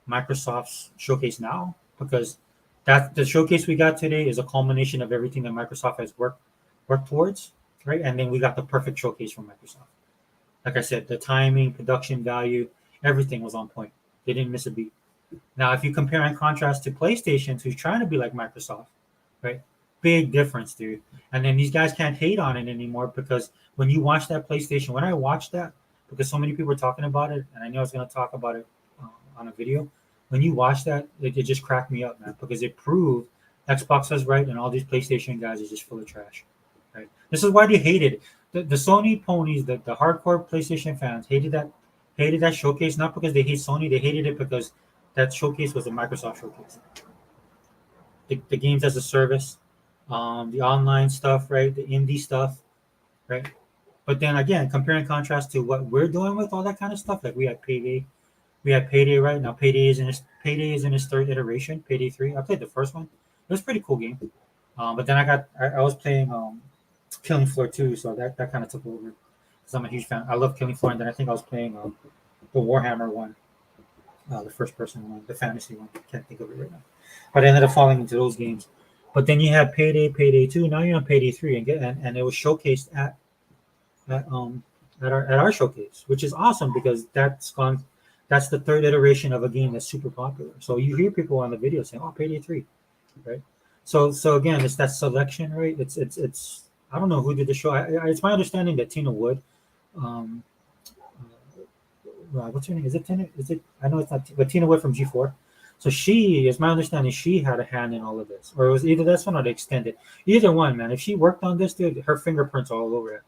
Microsoft's showcase now because that the showcase we got today is a culmination of everything that Microsoft has worked towards, right? And then we got the perfect showcase from Microsoft. Like I said, the timing, production value, everything was on point. They didn't miss a beat. Now, if you compare and contrast to PlayStation, who's trying to be like Microsoft, right? Big difference, dude. And then these guys can't hate on it anymore because when you watch that PlayStation, when I watched that, because so many people were talking about it, and I know I was going to talk about it on a video. When you watch that, it just cracked me up, man, because it proved Xbox was right and all these PlayStation guys are just full of trash. Right? This is why they hated it. The Sony ponies, the hardcore PlayStation fans hated that showcase, not because they hate Sony, they hated it because that showcase was a Microsoft showcase. The games as a service, the online stuff, right? The indie stuff, right? But then again, compare and contrast to what we're doing with all that kind of stuff, like we had Payday right now. Payday is in its third iteration. Payday 3. I played the first one. It was a pretty cool game. But then I was playing Killing Floor 2, so that kind of took over. Because I'm a huge fan. I love Killing Floor, and then I think I was playing the Warhammer one, the first person one, the fantasy one. I can't think of it right now. But I ended up falling into those games. But then you had Payday 2. Now you're on Payday 3, and it was showcased at um at our showcase, which is awesome because that's the third iteration of a game that's super popular. So you hear people on the video saying, "Oh, Payday 3," right? So again, it's that selection, right? It's I don't know who did the show. It's my understanding that Tina Wood, um, what's her name? Is it Tina? Is it? I know it's not, but Tina Wood from G4. So she, is my understanding, she had a hand in all of this, or it was either this one or the extended. Either one, man. If she worked on this, dude, her fingerprints are all over it.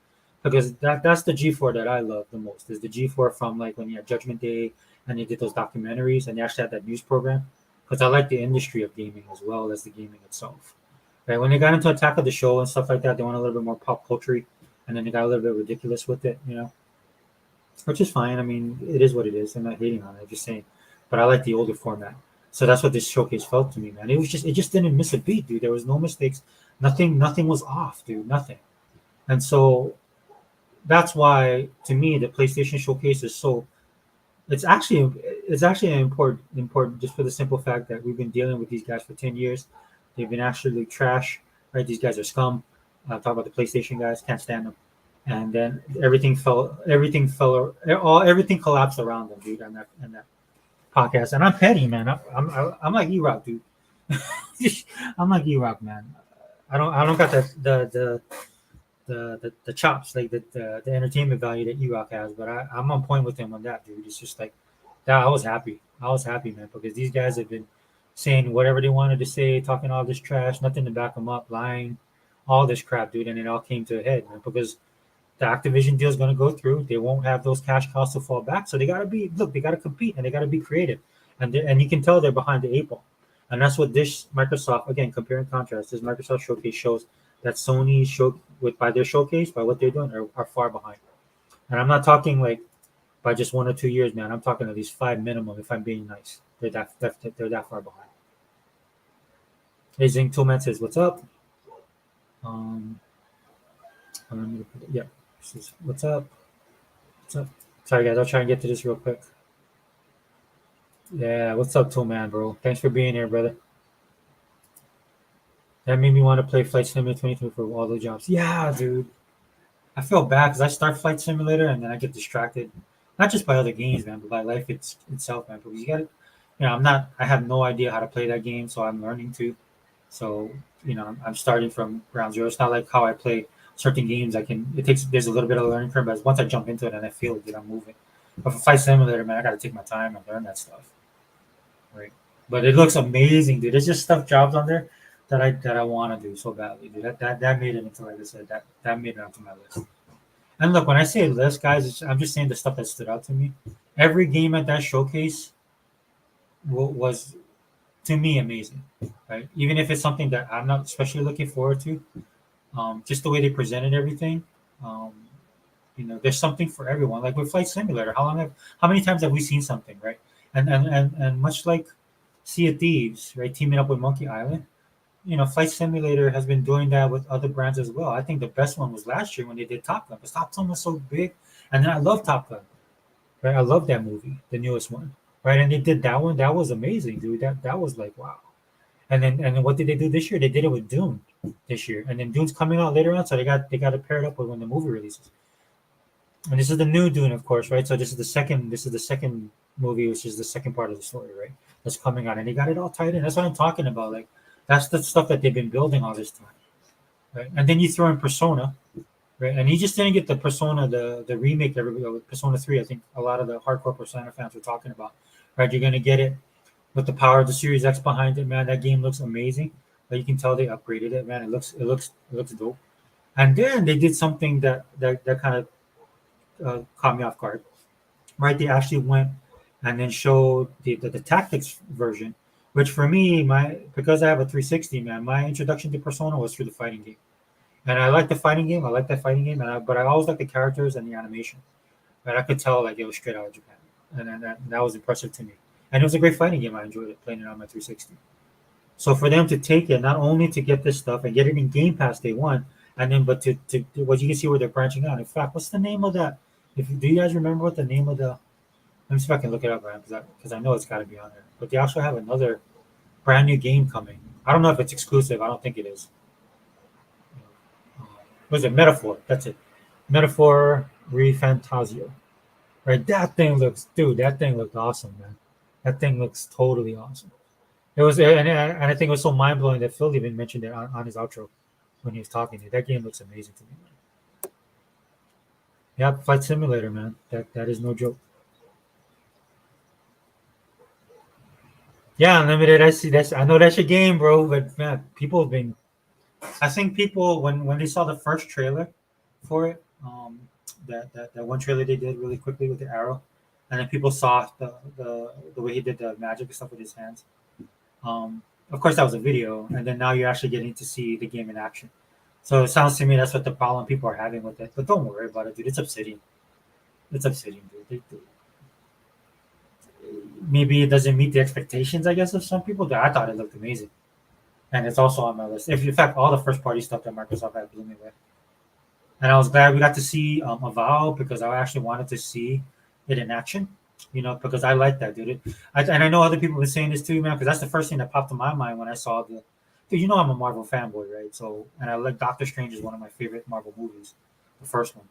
because that's the G4 that I love the most. Is the G4 from like when you had Judgment Day and they did those documentaries and they actually had that news program. Because I like the industry of gaming as well as the gaming itself. Right when they got into Attack of the Show and stuff like that, they went a little bit more pop culture, and then they got a little bit ridiculous with it, which is fine. I mean, it is what it is. I'm not hating on it. I'm just saying, but I like the older format. So that's what this showcase felt to me, man. It just didn't miss a beat, dude. There was no mistakes. Nothing was off, dude. Nothing. And so that's why, to me, the PlayStation Showcase is so. It's actually important just for the simple fact that we've been dealing with these guys for 10 years. They've been absolutely trash, right? These guys are scum. Talk about the PlayStation guys, can't stand them. And then everything collapsed around them, dude. On that podcast, and I'm petty, man. I'm like E-Rock, dude. I'm like E-Rock, man. I don't got the chops like the entertainment value that E-Rock has, but I'm on point with him on that, dude. It's just like that. I was happy, man, because these guys have been saying whatever they wanted to say, talking all this trash, nothing to back them up, lying, all this crap, dude, and it all came to a head, man, because the Activision deal is going to go through. They won't have those cash costs to fall back, so they got to they got to compete and they got to be creative, and you can tell they're behind the eight ball, and that's what this Microsoft, again, compare and contrast. This Microsoft showcase shows that Sony show with by their showcase, by what they're doing, are far behind. And I'm not talking like by just 1 or 2 years, man. I'm talking at least five minimum. If I'm being nice, they're that far behind. Hey, Zing Toolman says, "What's up?" Um, yeah, says, "What's up? What's up?" Sorry, guys. I'll try and get to this real quick. Yeah, what's up, Toolman, bro? Thanks for being here, brother. That made me want to play Flight Simulator 22 for all the jobs. Yeah, dude. I feel bad because I start Flight Simulator and then I get distracted, not just by other games, man, but by life itself, man. Because you got to, I have no idea how to play that game, so I'm learning to. So, I'm starting from ground zero. It's not like how I play certain games. There's a little bit of a learning curve, but once I jump into it and I feel it, I'm moving. But for Flight Simulator, man, I got to take my time and learn that stuff, right? But it looks amazing, dude. There's just stuff jobs on there that I want to do so badly, dude. That made it into, like I said, that made it onto my list. And look, when I say list, guys, I'm just saying the stuff that stood out to me. Every game at that showcase was, to me, amazing, right? Even if it's something that I'm not especially looking forward to, just the way they presented everything, um, there's something for everyone. Like with Flight Simulator, how many times have we seen something, right? And much like Sea of Thieves, right, teaming up with Monkey Island, Flight Simulator has been doing that with other brands as well. I think the best one was last year when they did Top Gun, because Top Gun was so big, and then I love Top Gun, right? I love that movie, the newest one, right? And they did that one. That was amazing, dude. That was like wow. And then what did they do this year? They did it with Dune this year, and then Dune's coming out later on, so they got to pair it up with when the movie releases. And this is the new Dune, of course, right? So this is the second movie, which is the second part of the story, right? That's coming out, and they got it all tied in. That's what I'm talking about. Like that's the stuff that they've been building all this time, right? And then you throw in Persona, right? And he just didn't get the Persona, the remake that with Persona 3. I think a lot of the hardcore Persona fans were talking about, right? You're gonna get it with the power of the Series X behind it, man. That game looks amazing. But you can tell they upgraded it, man. It looks dope. And then they did something that kind of caught me off guard, right? They actually went and then showed the tactics version, which for me, because I have a 360, man, my introduction to Persona was through the fighting game. And I like the fighting game. I like that fighting game, but I always like the characters and the animation. But I could tell like it was straight out of Japan, and that was impressive to me. And it was a great fighting game. I enjoyed it playing it on my 360. So for them to take it, not only to get this stuff and get it in Game Pass day one, and then but to what you can see where they're branching out. In fact, what's the name of that? Do you guys remember what the name of the? Let me see if I can look it up, man, because I know it's got to be on there. But they also have another brand new game coming. I don't know if it's exclusive. I don't think it is. What is it? Metaphor. That's it. Metaphor ReFantazio. Right. That thing looked awesome, man. That thing looks totally awesome. It was, and I think it was so mind blowing that Phil even mentioned it on his outro when he was talking to you. That game looks amazing to me, man. Yeah, Flight Simulator, man. That is no joke. Yeah, Unlimited. I see. I know that's your game, bro. But man, people have been. I think people when they saw the first trailer for it, Um, that one trailer they did really quickly with the arrow, and then people saw the way he did the magic and stuff with his hands. Of course, that was a video, and then now you're actually getting to see the game in action. So it sounds to me that's what the problem people are having with it. But don't worry about it, dude. It's Obsidian. It's Obsidian, dude. Maybe it doesn't meet the expectations, I guess, of some people. But I thought it looked amazing, and it's also on my list. If in fact all the first party stuff that Microsoft had blew me away, and I was glad we got to see Avowal because I actually wanted to see it in action. Because I like that, dude. And I know other people have been saying this too, man. Because that's the first thing that popped in my mind when I saw the. Dude, I'm a Marvel fanboy, right? So, and I like Doctor Strange is one of my favorite Marvel movies, the first one.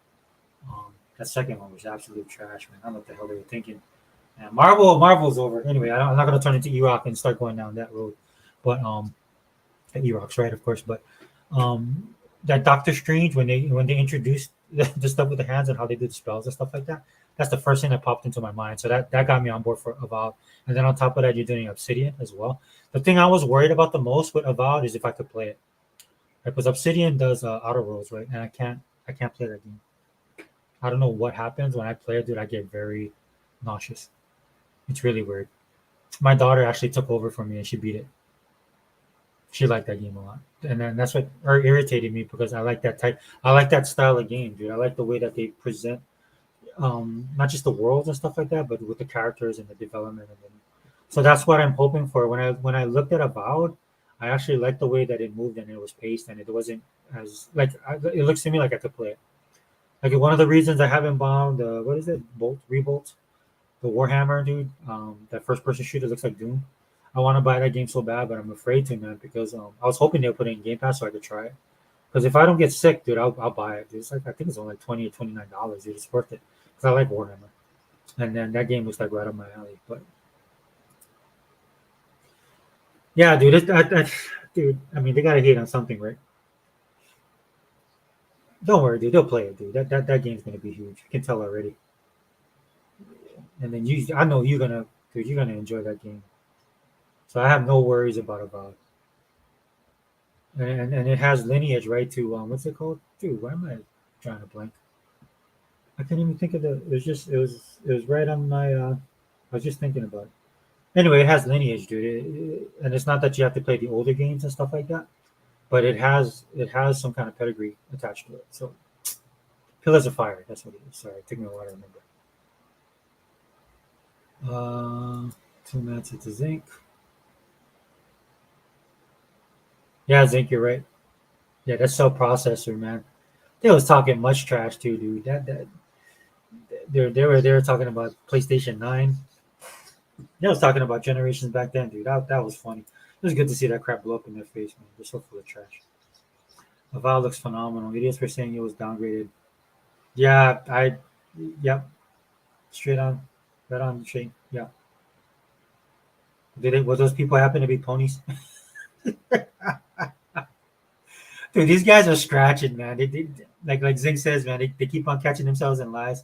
That second one was absolute trash, man. I don't know what the hell they were thinking. And Marvel's over. Anyway, I'm not gonna turn into Erock and start going down that road. But Erock's right, of course. But that Doctor Strange when they introduced the stuff with the hands and how they did spells and stuff like that. That's the first thing that popped into my mind. So that got me on board for Avowed. And then on top of that, you're doing Obsidian as well. The thing I was worried about the most with Avowed is if I could play it, right? Because Obsidian does auto rolls, right? And I can't play that game. I don't know what happens when I play it, dude. I get very nauseous. It's really weird. My daughter actually took over for me and she beat it. She liked that game a lot, and then that's what irritated me because I like that type. I like that style of game, dude. I like the way that they present, not just the worlds and stuff like that, but with the characters and the development. And then, so that's what I'm hoping for. When I looked at Avowed, I actually liked the way that it moved and it was paced, and it wasn't as like it looks to me like I could play it. Like one of the reasons I haven't bombed, what is it, Revolt, the Warhammer dude, that first person shooter looks like Doom. I want to buy that game so bad, but I'm afraid to, man, because I was hoping they'll put it in Game Pass so I could try it. Because if I don't get sick, dude, I'll buy it. Dude. It's like I think it's only like $20 or $29, dude. It's worth it because I like Warhammer, and then that game was like right up my alley. But yeah, dude, dude, I mean, they gotta hate on something, right? Don't worry, dude. They'll play it, dude. That game's gonna be huge. I can tell already. And then I know dude, you're gonna enjoy that game. So I have no worries about and it has lineage right to what's it called, dude? Why am I trying to blank? I can't even think of the. It was right on my. I was just thinking about it. Anyway, it has lineage, dude, and it's not that you have to play the older games and stuff like that, but it has some kind of pedigree attached to it. So Pillars of Fire, that's what it is. Sorry, it took me a while to remember. Two minutes to Zinc. Yeah, Zinc, you're right. Yeah, that's cell processor, man. They was talking much trash too, dude. That they were talking about PlayStation 9. They was talking about generations back then, dude. That was funny. It was good to see that crap blow up in their face, man. They're so full of trash. Avowed looks phenomenal. Idiots were saying it was downgraded. Yeah, yep, straight on, right on, Shane. Yeah. Was those people happen to be ponies? Dude, these guys are scratching, man. Like Zing says, man. They keep on catching themselves in lies.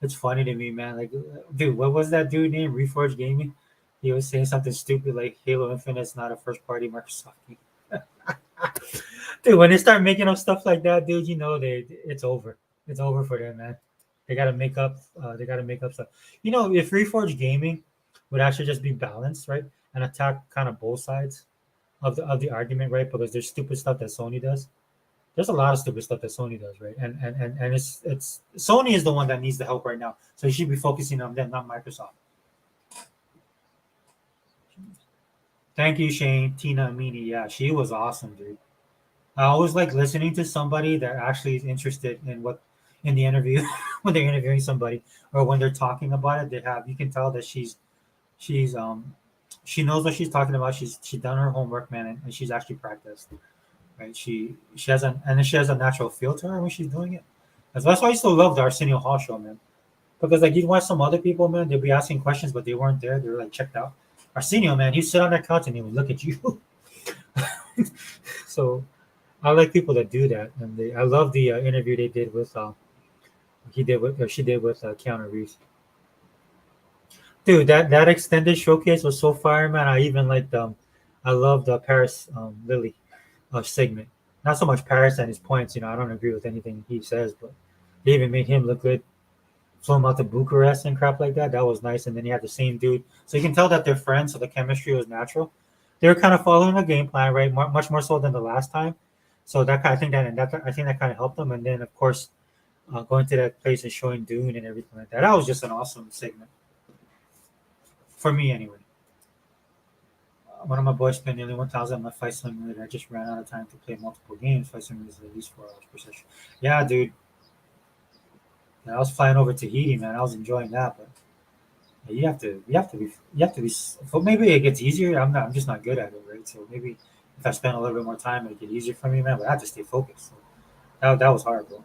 It's funny to me, man. Like, dude, what was that dude named Reforge Gaming? He was saying something stupid like Halo Infinite's not a first party Microsoft game. Dude, when they start making up stuff like that, dude, it's over. It's over for them, man. They gotta make up. They gotta make up stuff. If Reforge Gaming would actually just be balanced, right, and attack kind of both sides of the argument, right, because there's stupid stuff that Sony does. There's a lot of stupid stuff that Sony does, right, and it's Sony is the one that needs the help right now, so you should be focusing on them, not Microsoft. Thank you, Shane. Tina Amini, yeah, she was awesome, dude. I always like listening to somebody that actually is interested in the interview when they're interviewing somebody or when they're talking about it. You can tell that she's she knows what she's talking about. She's done her homework, man, and she's actually practiced. Right? She has a natural feel to her when she's doing it. That's why I still love the Arsenio Hall show, man. Because like you'd watch some other people, man, they'd be asking questions, but they weren't there. They were like checked out. Arsenio, man, he'd sit on that couch and he would look at you. So I like people that do that, and I love the interview they did with he did with or she did with Keanu Reeves. Dude, that extended showcase was so fire, man. I even liked I loved Paris Lily segment. Not so much Paris and his points. I don't agree with anything he says, but They even made him look good. Flew him out to Bucharest and crap like that. That was nice. And then he had the same dude, so you can tell that they're friends. So the chemistry was natural. They were kind of following a game plan, right? Much more so than the last time. So that kind, I think that kind of helped them. And then of course, going to that place and showing Dune and everything like that. That was just an awesome segment for me, anyway. One of my boys spent nearly 1,000 on my Flight Simulator. I just ran out of time to play multiple games. Flight Simulator is at least 4 hours per session. Yeah, dude. Yeah, I was flying over Tahiti, man. I was enjoying that, but yeah, you have to be. So maybe it gets easier. I'm just not good at it, right? So maybe if I spend a little bit more time, it'd get easier for me, man. But I have to stay focused. So that was hard, bro.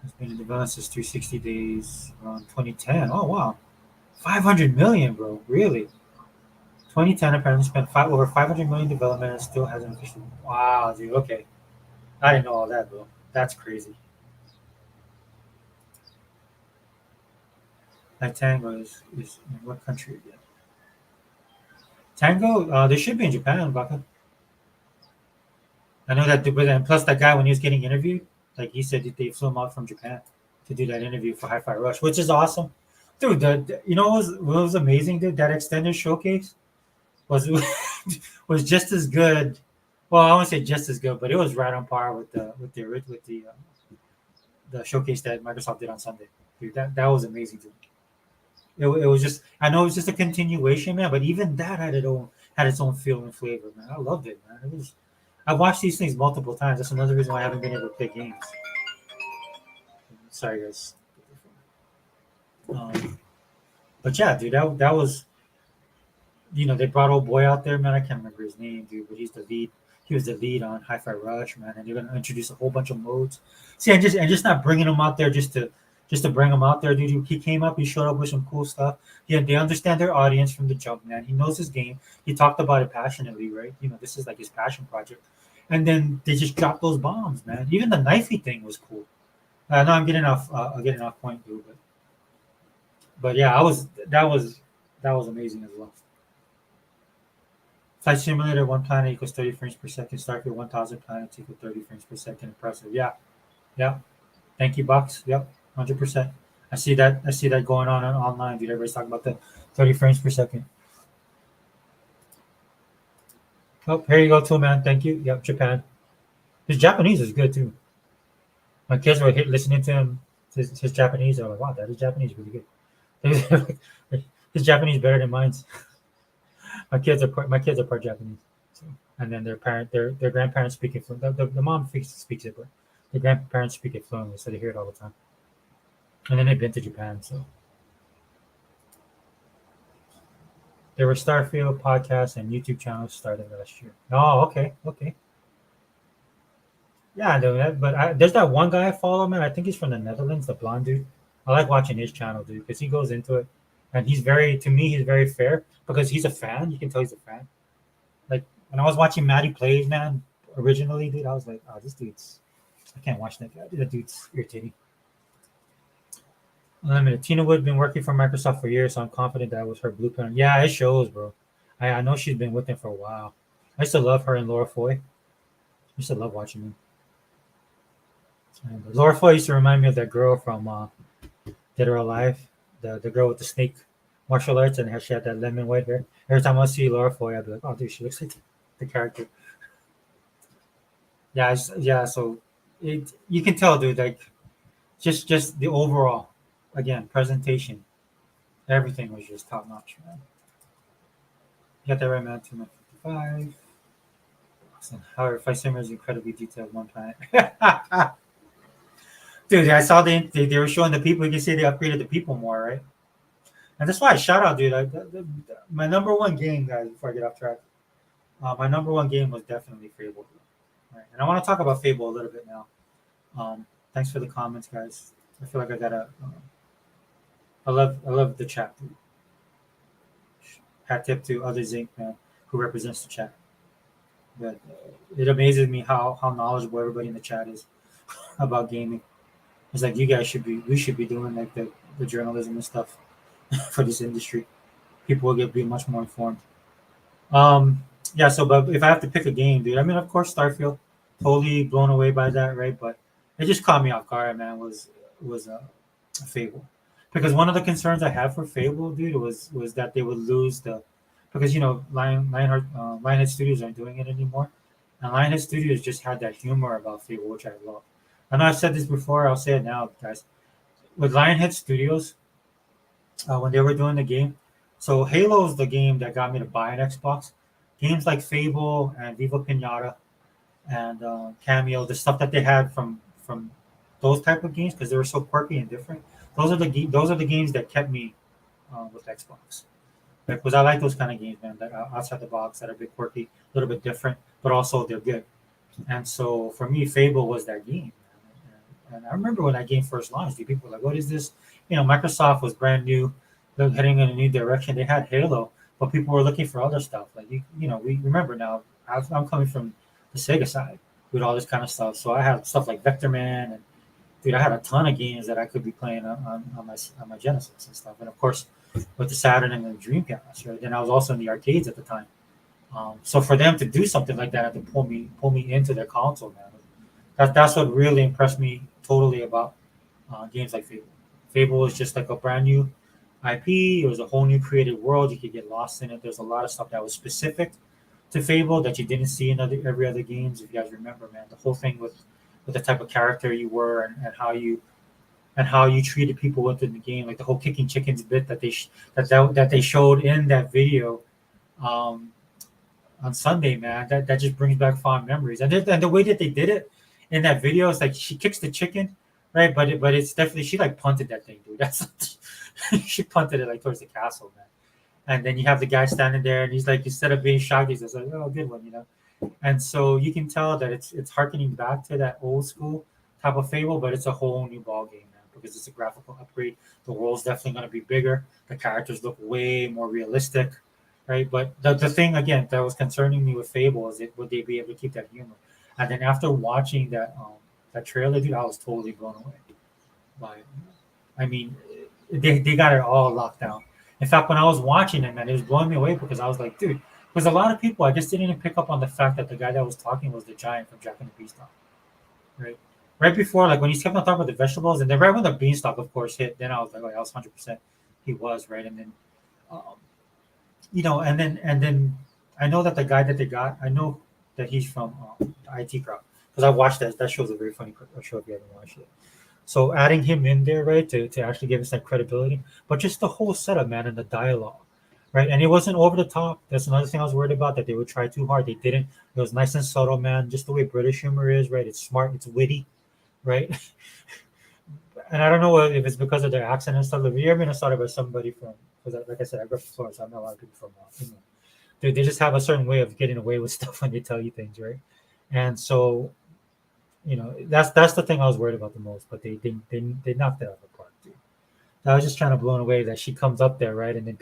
It's been in development since 360 days, around 2010. Oh wow, 500 million, bro. Really? 2010 apparently spent over 500 million development and still hasn't officially. Wow, dude. Okay, I didn't know all that, bro. That's crazy. Like Tango is in what country again? Tango, they should be in Japan, Baka. I know that, but and plus that guy when he was getting interviewed, like he said that they flew him out from Japan to do that interview for Hi-Fi Rush, which is awesome, dude. You know what was amazing, dude? That extended showcase was was just as good. Well, I won't say just as good, but it was right on par with the showcase that Microsoft did on Sunday. Dude, that was amazing, dude. It was just I know it was just a continuation, man, but even that had its own feel and flavor, man. I loved it, man. It was I've watched these things multiple times. That's another reason why I haven't been able to play games. Sorry, guys. Um, but yeah, dude, that was they brought old boy out there, man. I can't remember his name, dude, but he's the lead. He was the lead on Hi-Fi Rush, man, and they're gonna introduce a whole bunch of modes. See, and just not bringing him out there just to bring him out there, dude. He came up, he showed up with some cool stuff. Yeah, they understand their audience from the jump, man. He knows his game. He talked about it passionately, right? This is like his passion project. And then they just dropped those bombs, man. Even the knifey thing was cool. I know I'm getting off point, dude, but yeah, I was that was amazing as well. Flight Simulator, one planet equals 30 frames per second. Starfield, 1,000 planets equal 30 frames per second. Impressive. Yeah, yeah. Thank you, Bucks. Yep, 100%. I see that going on online, dude. Everybody's talking about the 30 frames per second. Oh, here you go, too, man. Thank you. Yep, Japan. His Japanese is good too. My kids were listening to him, his Japanese. They're like, wow, that is Japanese really good. His Japanese better than mine. My kids are part Japanese. So, and then their grandparents speak it fluently. The mom speaks it, but the grandparents speak it fluently, so they hear it all the time. And then they've been to Japan, so there were Starfield podcasts and YouTube channels started last year. Oh, okay, okay. Yeah, there's that one guy I follow, man. I think he's from the Netherlands, the blonde dude. I like watching his channel, dude, because he goes into it, and to me, he's very fair because he's a fan. You can tell he's a fan. Like when I was watching Maddie plays, man, originally, dude, I was like, oh, this dude's, I can't watch that guy. That dude's irritating. Unlimited. Tina Wood been working for Microsoft for years, so I'm confident that was her blueprint. Yeah, it shows, bro. I know she's been with them for a while. I used to love her and Laura Foy. I used to love watching them. And Laura Foy used to remind me of that girl from Dead or Alive, the girl with the snake martial arts, and how she had that lemon white hair. Every time I see Laura Foy, I'd be like, oh, dude, she looks like the character. Yeah, yeah. So you can tell, dude, like just the overall, again, presentation, everything was just top notch, man. You got that right, man. 255. Awesome. However, Fight Simmer is incredibly detailed one planet. Dude, I saw they were showing the people. You can see they upgraded the people more, right? And that's why I shout out, dude. My number one game, guys, before I get off track, my number one game was definitely Fable. Right? And I want to talk about Fable a little bit now. Thanks for the comments, guys. I feel like I gotta. I love the chat. Dude. Hat tip to other Zinc man who represents the chat. But it amazes me how knowledgeable everybody in the chat is about gaming. It's like we should be doing like the journalism and stuff for this industry. People will be much more informed. Yeah. So, but if I have to pick a game, dude, I mean, of course, Starfield. Totally blown away by that, right? But it just caught me off guard, man. Was Fable, because one of the concerns I had for Fable, dude, was that they would lose the, because Lionhead Studios aren't doing it anymore, and Lionhead Studios just had that humor about Fable, which I love. I know I've said this before. I'll say it now, guys. With Lionhead Studios, when they were doing the game, so Halo is the game that got me to buy an Xbox. Games like Fable and Viva Pinata and Cameo, the stuff that they had from those type of games because they were so quirky and different. Those are the games that kept me with Xbox. Like, because I like those kind of games, man, that are outside the box, that are a bit quirky, a little bit different, but also they're good. And so for me, Fable was that game. And I remember when that game first launched, people were like, "What is this?" Microsoft was brand new, they're heading in a new direction. They had Halo, but people were looking for other stuff. Like we remember now. I'm coming from the Sega side with all this kind of stuff, so I had stuff like Vector Man, and dude, I had a ton of games that I could be playing on my Genesis and stuff, and of course with the Saturn and the Dreamcast, right? And I was also in the arcades at the time. So for them to do something like that and to pull me into their console, man, that's what really impressed me totally about games like Fable. Fable was just like a brand new IP. It was a whole new created world. You could get lost in it. There's a lot of stuff that was specific to Fable that you didn't see in every other games. If you guys remember, man, the whole thing with the type of character you were and how you treated people within the game, like the whole kicking chickens bit that they showed in that video um, on Sunday, man. That just brings back fond memories. And the way that they did it in that video is like she kicks the chicken, right? But it's definitely she like punted that thing, dude. That's she punted it like towards the castle, man. And then you have the guy standing there, and he's like, instead of being shocked, he's just like, "Oh, good one." And so you can tell that it's harkening back to that old school type of Fable, but it's a whole new ball game, man, because it's a graphical upgrade. The world's definitely going to be bigger. The characters look way more realistic, right? But the thing again that was concerning me with Fable is would they be able to keep that humor? And then after watching that trailer, dude, I was totally blown away by it. I mean, they got it all locked down. In fact, when I was watching it, man, it was blowing me away because I was like, dude, because a lot of people, I just didn't even pick up on the fact that the guy that was talking was the giant from Jack and the Beanstalk, right? Right before, like when he kept on talking about the vegetables, and then right when the beanstalk, of course, hit, then I was like, oh, I was 100%. He was right, and then, um, and then I know that the guy that they got, I know that he's from the IT crowd because I watched that. That show's a very funny show if you haven't watched it. So adding him in there, right, to actually give us that credibility, but just the whole setup, man, and the dialogue, right, and it wasn't over the top. That's another thing I was worried about that they would try too hard. They didn't. It was nice and subtle, man. Just the way British humor is, right? It's smart, it's witty, right? And I don't know if it's because of their accent and stuff. If you ever been started by somebody from, because like I said, I grew up from Florida, so I know a lot of people from England. They just have a certain way of getting away with stuff when they tell you things, right? And so that's the thing I was worried about the most. But they knocked it out of the park, dude. I was just trying to blown away that she comes up there, right? And then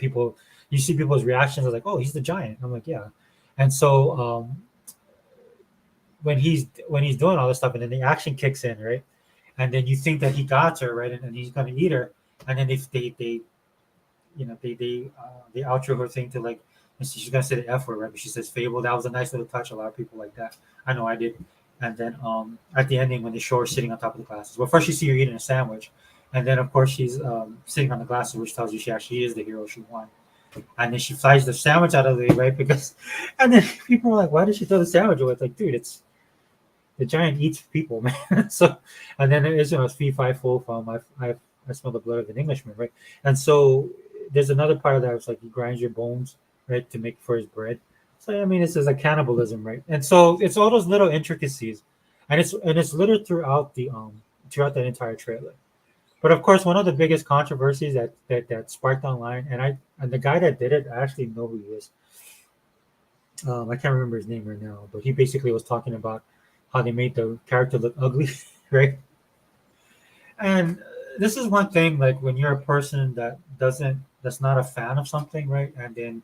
you see people's reactions are like, "Oh, he's the giant." I'm like, "Yeah," and so when he's doing all this stuff, and then the action kicks in, right? And then you think that he got her, right? And he's gonna eat her, and then they outro her thing to like, and she's gonna say the F word, right? But she says Fable. That was a nice little touch. A lot of people like that. I know I did. And then at the ending when they show her sitting on top of the glasses. Well, first you see her eating a sandwich, and then of course she's sitting on the glasses, which tells you she actually is the hero. She won. And then she flies the sandwich out of the way, right? Because, and then people are like, "Why did she throw the sandwich away?" It's like, dude, it's the giant eats people, man. So, and then there is fee fi fo fum. I smell the blood of an Englishman, right? And so there's another part of that. It's like he grinds your bones, right, to make for his bread. So I mean, it's just like cannibalism, right? And so it's all those little intricacies, and it's littered throughout that entire trailer. But of course, one of the biggest controversies that sparked online, and the guy that did it, I actually know who he is. I can't remember his name right now, but he basically was talking about how they made the character look ugly, right? And this is one thing, like when you're a person that's not a fan of something, right? And then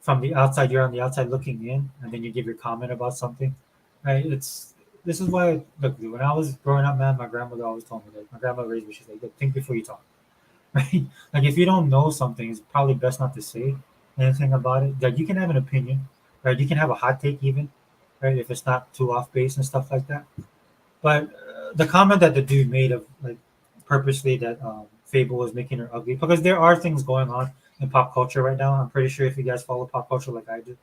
from the outside, you're on the outside looking in, and then you give your comment about something, right? This is why, look, dude, when I was growing up, man, my grandmother always told me, like, my grandmother raised me, she's like, "Look, think before you talk," right? Like if you don't know something, it's probably best not to say anything about it. Like you can have an opinion, right? You can have a hot take even, right? If it's not too off base and stuff like that. But the comment that the dude made of like purposely that Fable was making her ugly because there are things going on in pop culture right now. I'm pretty sure if you guys follow pop culture like I do,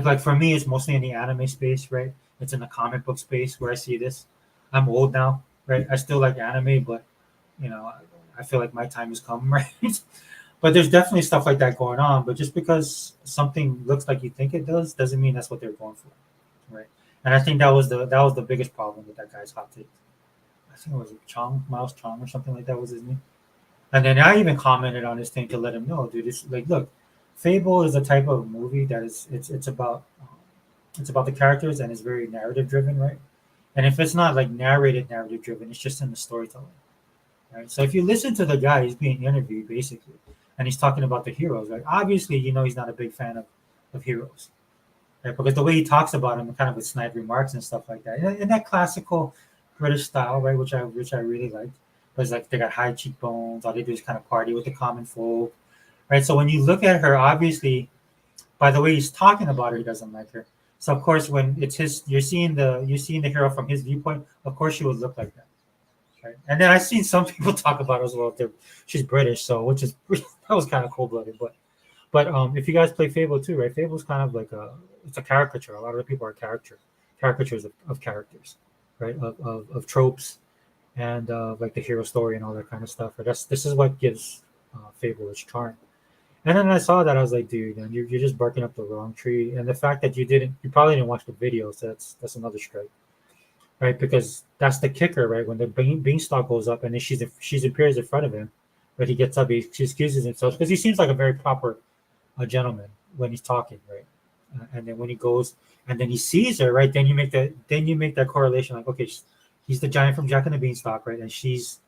like for me, it's mostly in the anime space, right? It's in the comic book space where I see this. I'm old now, right? I still like anime, but you know, I feel like my time has come, right? But there's definitely stuff like that going on. But just because something looks like you think it does, doesn't mean that's what they're going for, right? And I think that was the biggest problem with that guy's hot take. I think it was Chong, Miles Chong, or something like that was his name. And then I even commented on his thing to let him know, dude. It's like, look, Fable is a type of movie that is it's about the characters and it's very narrative driven, right? And if it's not like narrative driven, it's just in the storytelling, right? So if you listen to the guy, he's being interviewed basically, and he's talking about the heroes, right? Obviously, he's not a big fan of heroes, right? Because the way he talks about them, kind of with snide remarks and stuff like that, in that classical British style, right? Which I really liked. Because like they got high cheekbones, all they do is kind of party with the common folk, right? So when you look at her, obviously, by the way he's talking about her, he doesn't like her. So of course, when it's his, you're seeing the hero from his viewpoint. Of course, she would look like that, right? And then I've seen some people talk about her as well. She's British, so which is that was kind of cold blooded, but if you guys play Fable too, right? Fable's kind of like it's a caricature. A lot of the people are caricatures of characters, right? Of tropes and like the hero story and all that kind of stuff. But this is what gives Fable its charm. And then I saw that I was like, dude, and you're just barking up the wrong tree. And the fact that you probably didn't watch the video, so that's another strike, right? Because that's the kicker, right? When the beanstalk goes up and then she appears in front of him, but he gets up, he excuses himself because he seems like a very proper a gentleman when he's talking, right? And then when he goes and then he sees her, right? Then you make that correlation, like, okay, he's the giant from Jack and the Beanstalk, right? And she's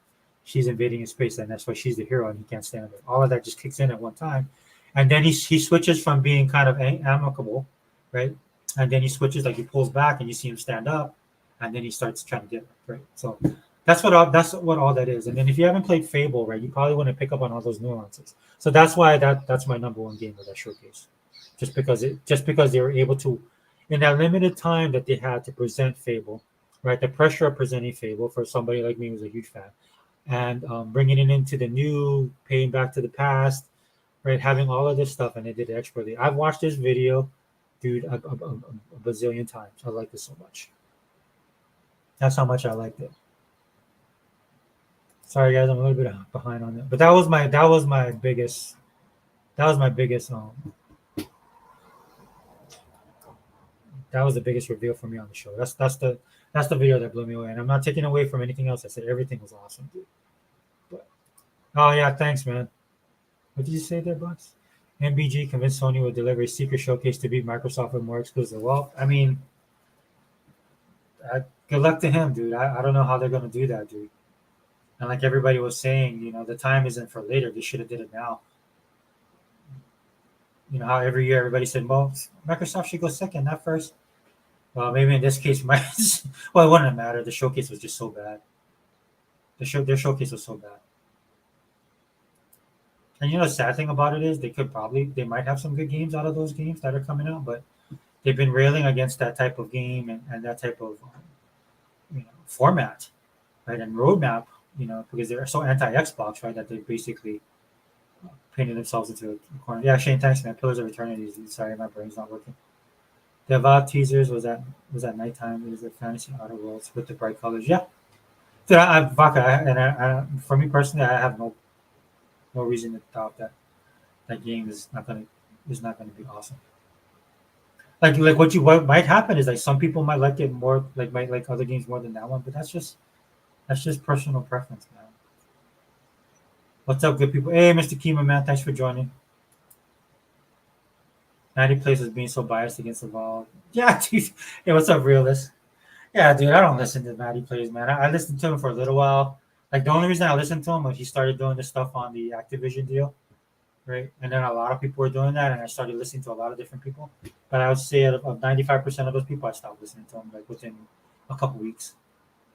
invading his space, and that's why she's the hero, and he can't stand it. All of that just kicks in at one time, and then he switches from being kind of amicable, right? And then he switches, like he pulls back, and you see him stand up, and then he starts trying to get her, right. So that's what all that is. And then if you haven't played Fable, right, you probably want to pick up on all those nuances. So that's why that's my number one game of that showcase, just because they were able to, in that limited time that they had to present Fable, right? The pressure of presenting Fable for somebody like me who's a huge fan, and bringing it into the new, paying back to the past, right? Having all of this stuff, and they did it expertly. I've watched this video, dude, a bazillion times. I like this so much. That's how much I liked it. Sorry guys, I'm a little bit behind on it, but that was the biggest reveal for me on the show. That's the video that blew me away, and I'm not taking away from anything else. I said everything was awesome, dude. But oh yeah, thanks, man. What did you say there, Bucks? MBG convinced Sony would deliver a secret showcase to beat Microsoft with more exclusive. Well, I mean, good luck to him, dude. I don't know how they're gonna do that, dude. And like everybody was saying, the time isn't for later. They should have did it now. You know how every year everybody said, well, Microsoft should go second, not first. Well, maybe in this case, well, it wouldn't matter. The showcase was just so bad. Their showcase was so bad. And the sad thing about it is they might have some good games out of those games that are coming out, but they've been railing against that type of game and that type of format, right? And roadmap, because they're so anti Xbox, right? That they basically painted themselves into a corner. Yeah, Shane, thanks, man. Pillars of Eternity. Sorry, my brain's not working. The Avowed teasers was at nighttime. It was a fantasy outer worlds with the bright colors. Yeah, dude, Vodka, for me personally, I have no reason to doubt that game is not gonna be awesome. Like what might happen is like some people might like it more, like might like other games more than that one, but that's just personal preference, man. What's up, good people? Hey, Mr. Kima, man, thanks for joining. 90 plays being so biased against the ball. Yeah, dude. Hey, what's up, realist? Yeah, dude, I don't listen to Matty plays, man. I listened to him for a little while. Like the only reason I listened to him was he started doing this stuff on the Activision deal, right? And then a lot of people were doing that, and I started listening to a lot of different people. But I would say out of 95% of those people, I stopped listening to them like within a couple weeks,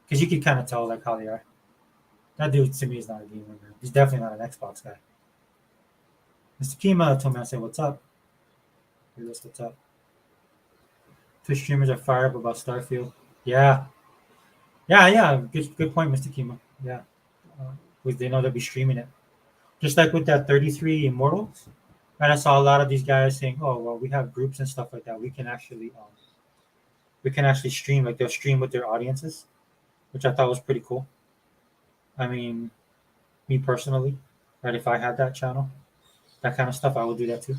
because you can kind of tell like how they are. That dude to me is not a gamer, man. He's definitely not an Xbox guy. Mr. Kima told me, I said, "What's up?" Realist, what's up? Twitch streamers are fired up about Starfield. Yeah, Yeah, yeah. Good point, Mr. Kima. Yeah, because they know they'll be streaming it. Just like with that 33 Immortals, and I saw a lot of these guys saying, "Oh, well, we have groups and stuff like that. We can actually stream. Like they'll stream with their audiences," which I thought was pretty cool. I mean, me personally, right? If I had that channel, that kind of stuff, I would do that too.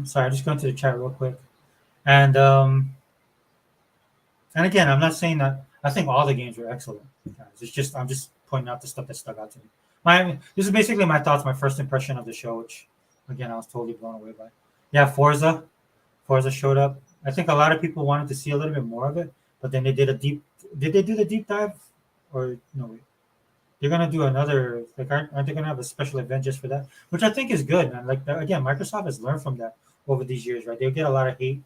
Sorry, I'm just going to the chat real quick. And and again, I'm not saying that I think all the games were excellent. Guys. It's just I'm just pointing out the stuff that stuck out to me. This is basically my thoughts, my first impression of the show, which again I was totally blown away by. Yeah, Forza showed up. I think a lot of people wanted to see a little bit more of it, but then they did a deep. Did they do the deep dive, or no? Wait, they're gonna do another. Like, aren't they gonna have a special event just for that? Which I think is good, man. Like again, Microsoft has learned from that over these years, right? They'll get a lot of hate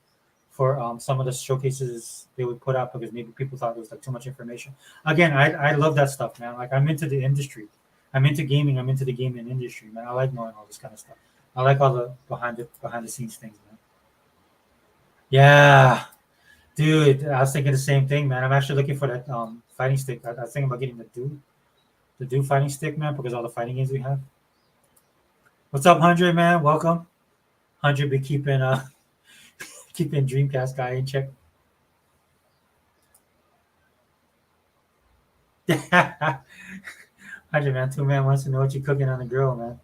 for some of the showcases they would put out because maybe people thought it was like too much information. Again, I love that stuff, man. Like I'm into the industry. I'm into gaming. I'm into the gaming industry, man. I like knowing all this kind of stuff. I like all the behind the scenes things, man. Yeah, dude. I was thinking the same thing, man. I'm actually looking for that fighting stick. I was thinking about getting the Do fighting stick, man, because all the fighting games we have. What's up, 100, man? Welcome. 100 be keeping keeping Dreamcast guy in check. 100, man. 2 man wants to know what you're cooking on the grill, man.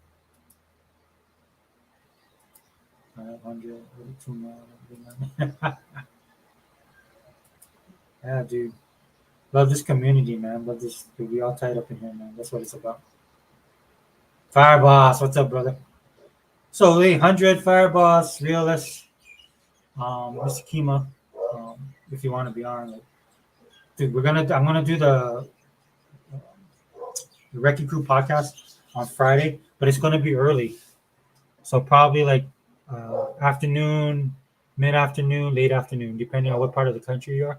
500, 2 man. Yeah, dude. Love this community, man. Love this. We all tied up in here, man. That's what it's about. Fire Boss, what's up, brother? So, Lee, 100 Fire Boss, Realist, Mr. Kima, if you want to be on, like, dude, I'm gonna do the Wrecking Crew podcast on Friday, but it's gonna be early. So probably like afternoon, mid afternoon, late afternoon, depending on what part of the country you are.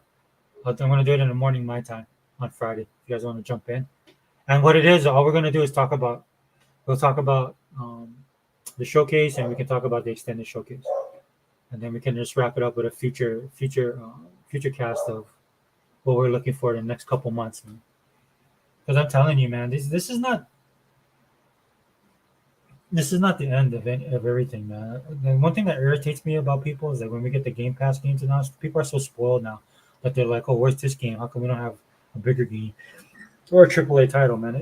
I'm gonna do it in the morning my time on Friday. If you guys want to jump in, and what it is, all we're gonna do is we'll talk about the showcase, and we can talk about the extended showcase, and then we can just wrap it up with a future cast of what we're looking for in the next couple months. Because I'm telling you, man, this is not the end of everything, man. The one thing that irritates me about people is that when we get the Game Pass games announced, people are so spoiled now that they're like, "Oh, where's this game? How come we don't have a bigger game or a AAA title, man?"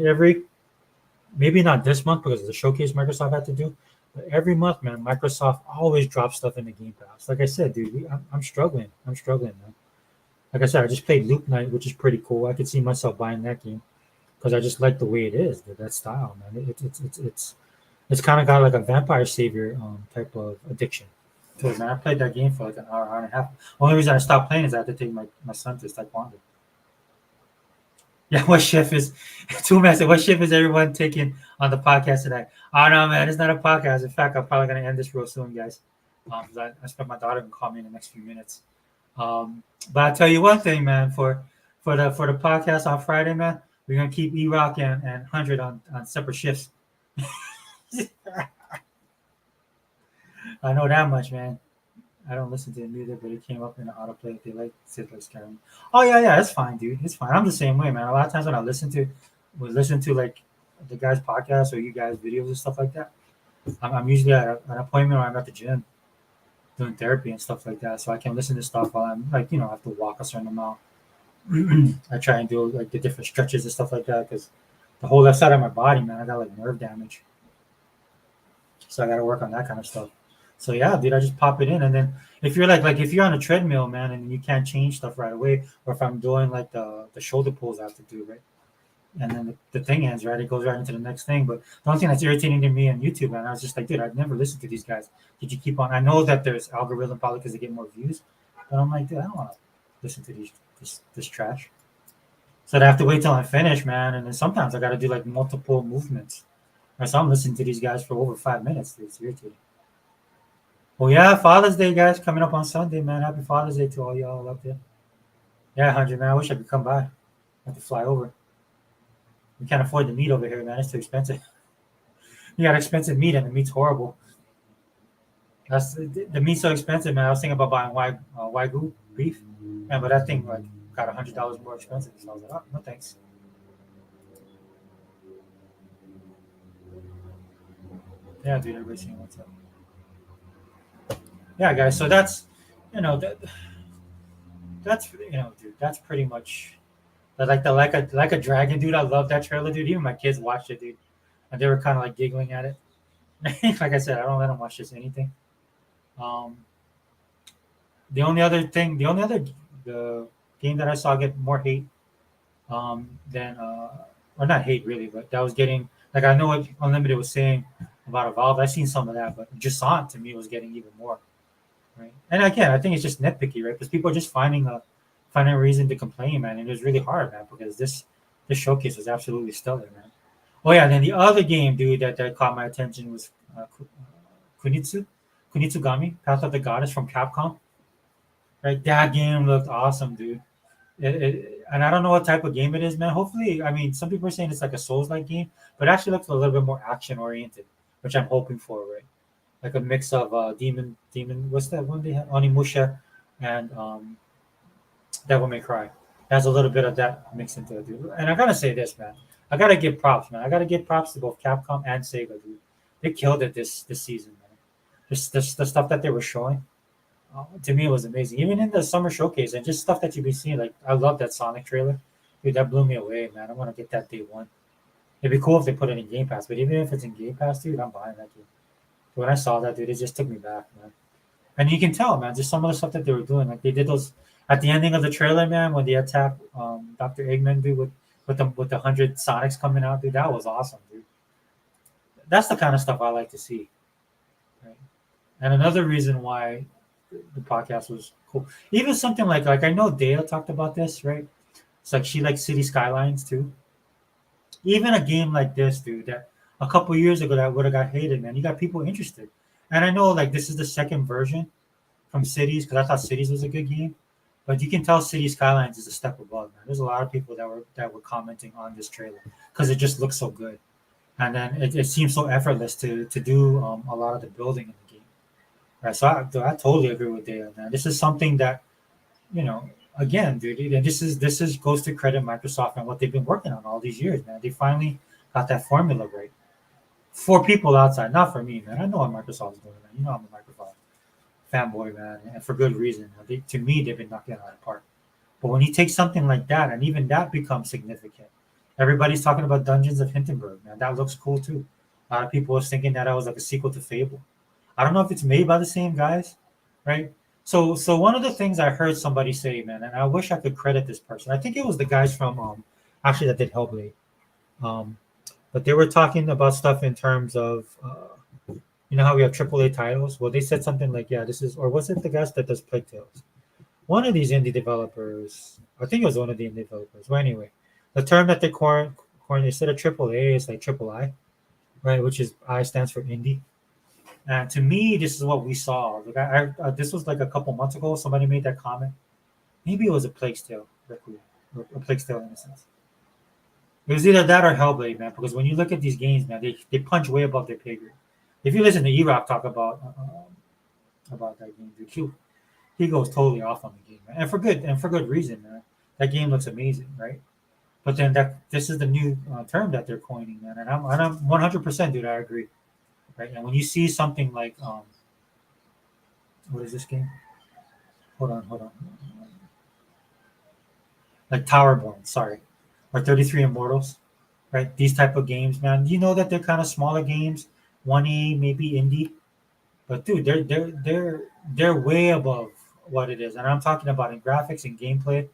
Maybe not this month because of the showcase Microsoft had to do, but every month, man, Microsoft always drops stuff in the Game Pass. Like I said, dude, I'm struggling. I'm struggling, man. Like I said, I just played Loop Knight, which is pretty cool. I could see myself buying that game because I just like the way it is, that style, man. It's kind of got like a vampire savior type of addiction. So man, I played that game for like an hour and a half. Only reason I stopped playing is I had to take my son to taekwondo. Yeah, what shift is 2 man said, what shift is everyone taking on the podcast tonight? Oh no, man, it's not a podcast. In fact, I'm probably gonna end this real soon, guys. 'Cause I expect my daughter to call me in the next few minutes. But I'll tell you one thing, man, for the podcast on Friday, man, we're gonna keep E Rock and 100 on separate shifts. I know that much, man. I don't listen to it either, but it came up in the autoplay if they like Sidler's Karen. Oh yeah, it's fine, dude. It's fine. I'm the same way, man. A lot of times when I listen to like the guys' podcast or you guys' videos and stuff like that, I'm usually at an appointment or I'm at the gym doing therapy and stuff like that. So I can listen to stuff while I'm like, I have to walk a certain amount. I try and do like the different stretches and stuff like that because the whole left side of my body, man, I got like nerve damage. So I got to work on that kind of stuff. So yeah, dude, I just pop it in, and then if you're like if you're on a treadmill, man, and you can't change stuff right away, or if I'm doing like the shoulder pulls I have to do, right, and then the thing ends, right, it goes right into the next thing. But the only thing that's irritating to me on YouTube, man, I was just like, dude, I've never listened to these guys. Did you keep on? I know that there's algorithm probably because they get more views, but I'm like, dude, I don't want to listen to this trash. So I have to wait till I finish, man, and then sometimes I got to do like multiple movements. Or so I'm listening to these guys for over 5 minutes. Dude, it's irritating. Well, yeah, Father's Day, guys, coming up on Sunday, man. Happy Father's Day to all y'all up there. Yeah, 100, man. I wish I could come by. I have to fly over. We can't afford the meat over here, man. It's too expensive. You got expensive meat, and the meat's horrible. The meat's so expensive, man. I was thinking about buying Wagyu. beef. Man, but that thing like got $100 more expensive. So I was like, oh no thanks. Yeah, dude, everybody's saying what's up. Yeah, guys. So you know, that's dude, that's pretty much like the like a dragon, dude. I love that trailer, dude. Even my kids watched it, dude, and they were kind of like giggling at it. Like I said, I don't let them watch just anything. Um, the only other the game that I saw get more hate than or not hate really, but that was getting like I know what Unlimited was saying about Evolve. I seen some of that, but Jusant to me was getting even more right. And again, I think it's just nitpicky, right? Because people are just finding a reason to complain, man. And it was really hard, man, because this showcase was absolutely stellar, man. Oh yeah, and then the other game, dude, that caught my attention was Kunitsu, Kunitsugami, Path of the Goddess from Capcom. Right, that game looked awesome, dude. And I don't know what type of game it is, man. Hopefully, I mean, some people are saying it's like a Souls-like game, but it actually looks a little bit more action-oriented, which I'm hoping for, right? Like a mix of what's that one they had? Onimusha and Devil May Cry. It has a little bit of that mixed into it, dude. And I gotta say this, man. I gotta give props, man. I gotta give props to both Capcom and Sega, dude. They killed it this season, man. Just the stuff that they were showing, to me, it was amazing. Even in the summer showcase and just stuff that you've been seeing. Like I love that Sonic trailer, dude. That blew me away, man. I want to get that day one. It'd be cool if they put it in Game Pass, but even if it's in Game Pass, dude, I'm buying that, dude. When I saw that, dude, it just took me back, man. And you can tell, man, just some of the stuff that they were doing. Like they did those at the ending of the trailer, man, when they attack Dr. Eggman, dude, with the 100 Sonics coming out, dude. That was awesome, dude. That's the kind of stuff I like to see. Right? And another reason why the podcast was cool, even something like I know Dale talked about this, right? It's like she likes City Skylines too. Even a game like this, dude, that a couple years ago that would have got hated, man. You got people interested. And I know like this is the second version from Cities because I thought Cities was a good game, but you can tell City Skylines is a step above, man. There's a lot of people that were commenting on this trailer because it just looks so good, and then it seems so effortless to do a lot of the building in the game. Right, so I totally agree with Dale, man. This is something that you know, again, dude, and this is goes to credit Microsoft and what they've been working on all these years, man. They finally got that formula right for people outside, not for me, man. I know what Microsoft's doing, man. You know I'm a Microsoft fanboy, man, and for good reason. To me, they've been knocking it out of the park. But when you take something like that, and even that becomes significant, everybody's talking about Dungeons of Hinterberg, man. That looks cool too. A lot of people was thinking that I was like a sequel to Fable. I don't know if it's made by the same guys, right? So one of the things I heard somebody say, man, and I wish I could credit this person. I think it was the guys from actually that did Hellblade. Um, but they were talking about stuff in terms of you know how we have AAA titles. Well, they said something like, yeah, this is, or was it the guys that does Plague Tales? One of these indie developers, I think it was one of the indie developers. Well, anyway, the term that they coined instead of AAA is like triple I, right? Which is I stands for indie. And to me, this is what we saw. Like this was like a couple months ago. Somebody made that comment. Maybe it was a Plague Tale Requiem, or a Plague Tale Innocence. It was either that or Hellblade, man. Because when you look at these games, man, they punch way above their pay grade. If you listen to E-Rock talk about that game, dude, he goes totally off on the game, man. And for good reason, man. That game looks amazing, right? But then this is the new term that they're coining, man. And I'm 100%, dude. I agree, right? And when you see something like what is this game? Hold on. Like Towerborn, sorry, or 33 Immortals, right? These type of games, man. You know that they're kind of smaller games, 1A, maybe indie, but dude, they're way above what it is. And I'm talking about in graphics and gameplay,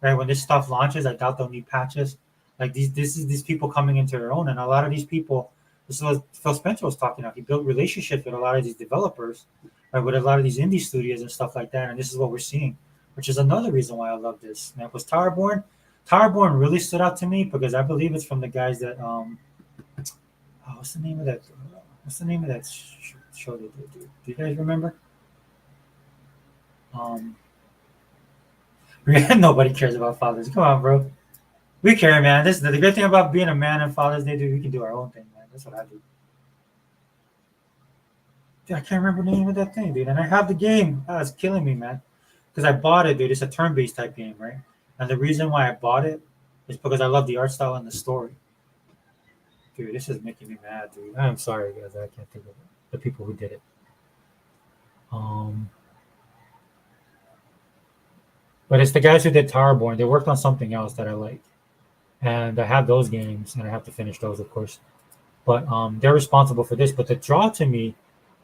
right? When this stuff launches, I doubt they'll need patches. Like these people coming into their own, and a lot of these people. This is what Phil Spencer was talking about. He built relationships with a lot of these developers, right, with a lot of these indie studios and stuff like that. And this is what we're seeing, which is another reason why I love this. Man, was Towerborn. Towerborn really stood out to me because I believe it's from the guys that what's the name of that? What's the name of that show they did? Do you guys remember? Um, nobody cares about Father's. Come on, bro. We care, man. This the good thing about being a man and Father's Day, dude. We can do our own thing, man. That's what I do. Dude, I can't remember the name of that thing, dude. And I have the game. Oh, it's killing me, man. because I bought it, dude. It's a turn-based type game, right? And the reason why I bought it is because I love the art style and the story. Dude, this is making me mad, dude. I'm sorry, guys. I can't think of the people who did it. Um, but it's the guys who did Towerborn. They worked on something else that I like, and I have those games, and I have to finish those, of course. But they're responsible for this. But the draw to me,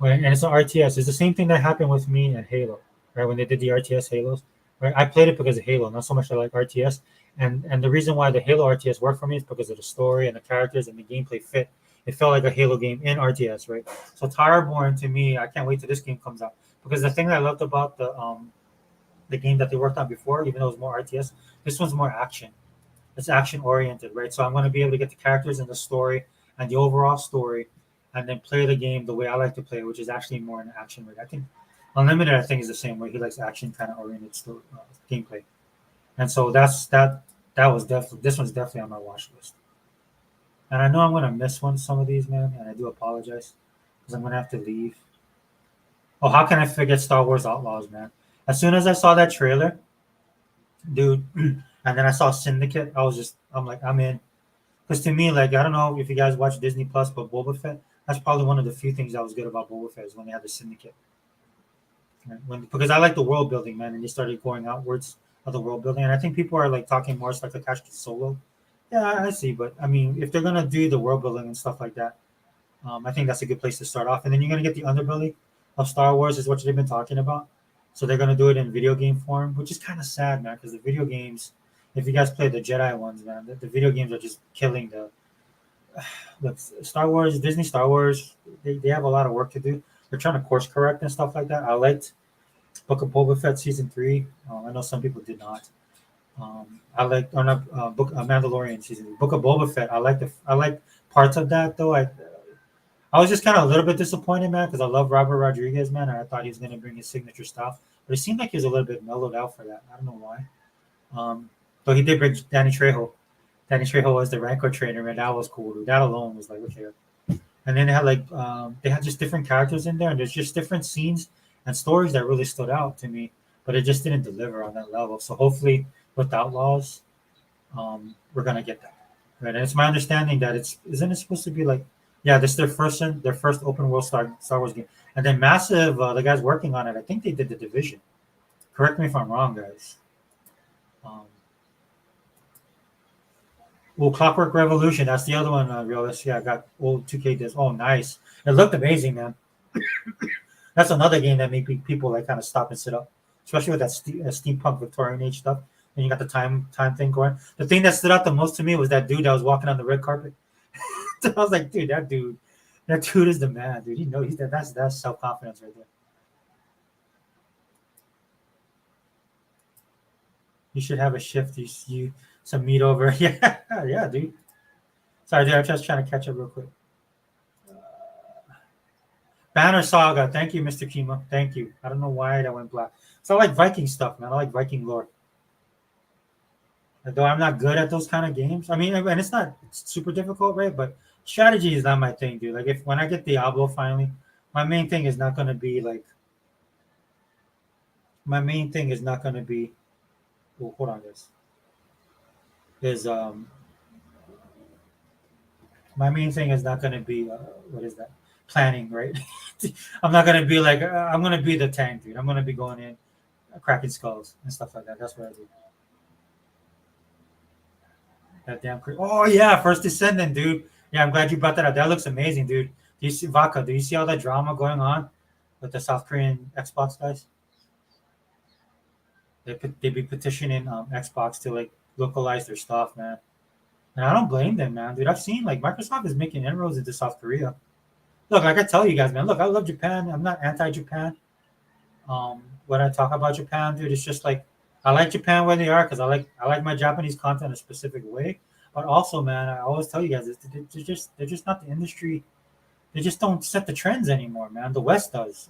and it's an RTS, is the same thing that happened with me and Halo, right? When they did the RTS Halos, right? I played it because of Halo, not so much I like RTS. And the reason why the Halo RTS worked for me is because of the story and the characters and the gameplay fit. It felt like a Halo game in RTS, right? So Towerborn to me, I can't wait till this game comes out because the thing that I loved about the game that they worked on before, even though it was more RTS, this one's more action. It's action oriented, right? So I'm going to be able to get the characters and the story and the overall story, and then play the game the way I like to play, which is actually more in action. Right? I think Unlimited, I think, is the same way. He likes action kind of oriented gameplay, and so that was definitely this one's definitely on my watch list. And I know I'm going to miss some of these, man, and I do apologize because I'm going to have to leave. Oh, how can I forget Star Wars Outlaws, man? As soon as I saw that trailer, dude, and then I saw Syndicate, I'm like, I'm in. Because to me, like, I don't know if you guys watch Disney Plus, but Boba Fett, that's probably one of the few things that was good about Boba Fett is when they had the Syndicate. Right? Because I like the world building, man, and they started going outwards of the world building. And I think people are like talking more like attached to Solo. Yeah, I see. But I mean, if they're gonna do the world building and stuff like that, I think that's a good place to start off. And then you're gonna get the underbelly of Star Wars, is what they've been talking about. So they're gonna do it in video game form, which is kind of sad, man, because the video games, if you guys play the Jedi ones, man, the video games are just killing the Star Wars, Disney Star Wars. They have a lot of work to do. They're trying to course correct and stuff like that. I liked Book of Boba Fett season 3. I know some people did not. I like or not Book Mandalorian season. Book of Boba Fett. I like parts of that though. I was just kind of a little bit disappointed, man, because I love Robert Rodriguez, man, and I thought he was going to bring his signature style. But it seemed like he was a little bit mellowed out for that. I don't know why. But he did bring Danny Trejo. Danny Trejo was the Rancor trainer, man. That was cool, dude. That alone was like, okay. And then they had just different characters in there, and there's just different scenes and stories that really stood out to me, but it just didn't deliver on that level. So hopefully, with Outlaws, we're gonna get that. Right, and it's my understanding that isn't it supposed to be like, yeah, this is their first open world Star Wars game, and then Massive, the guys working on it, I think they did the Division. Correct me if I'm wrong, guys. Um, well, Clockwork Revolution, that's the other one, Realist. Yeah, I got old 2K disc. Oh, nice. It looked amazing, man. That's another game that made people like kind of stop and sit up, especially with that steampunk Victorian age stuff. And you got the time thing going. The thing that stood out the most to me was that dude that was walking on the red carpet. I was like, dude, that dude is the man, dude. That's self confidence right there. You should have a shift. You some meat over. Yeah, yeah, dude. Sorry, dude. I'm just trying to catch up real quick. Banner Saga. Thank you, Mr. Kima. Thank you. I don't know why that went black. So I like Viking stuff, man. I like Viking lore. Though I'm not good at those kind of games. I mean, and it's not super difficult, right? But strategy is not my thing, dude. Like if when I get Diablo finally, my main thing is not gonna be like my main thing is not gonna be. Oh, hold on, guys. Is My main thing is not gonna be what is that planning, right? I'm not gonna be like I'm gonna be the tank, dude. I'm gonna be going in, cracking skulls and stuff like that. That's what I do. That damn oh yeah, First Descendant, dude. Yeah, I'm glad you brought that up. That looks amazing, dude. Do you see Vaka? Do you see all that drama going on with the South Korean Xbox guys? They be petitioning Xbox to like localize their stuff, man. And I don't blame them, man, dude. I've seen like Microsoft is making inroads into South Korea. Look, like I tell you guys, man. Look, I love Japan. I'm not anti-Japan. When I talk about Japan, dude, it's just like I like Japan where they are because I like my Japanese content a specific way. But also, man, I always tell you guys, they're just not the industry. They just don't set the trends anymore, man. The West does.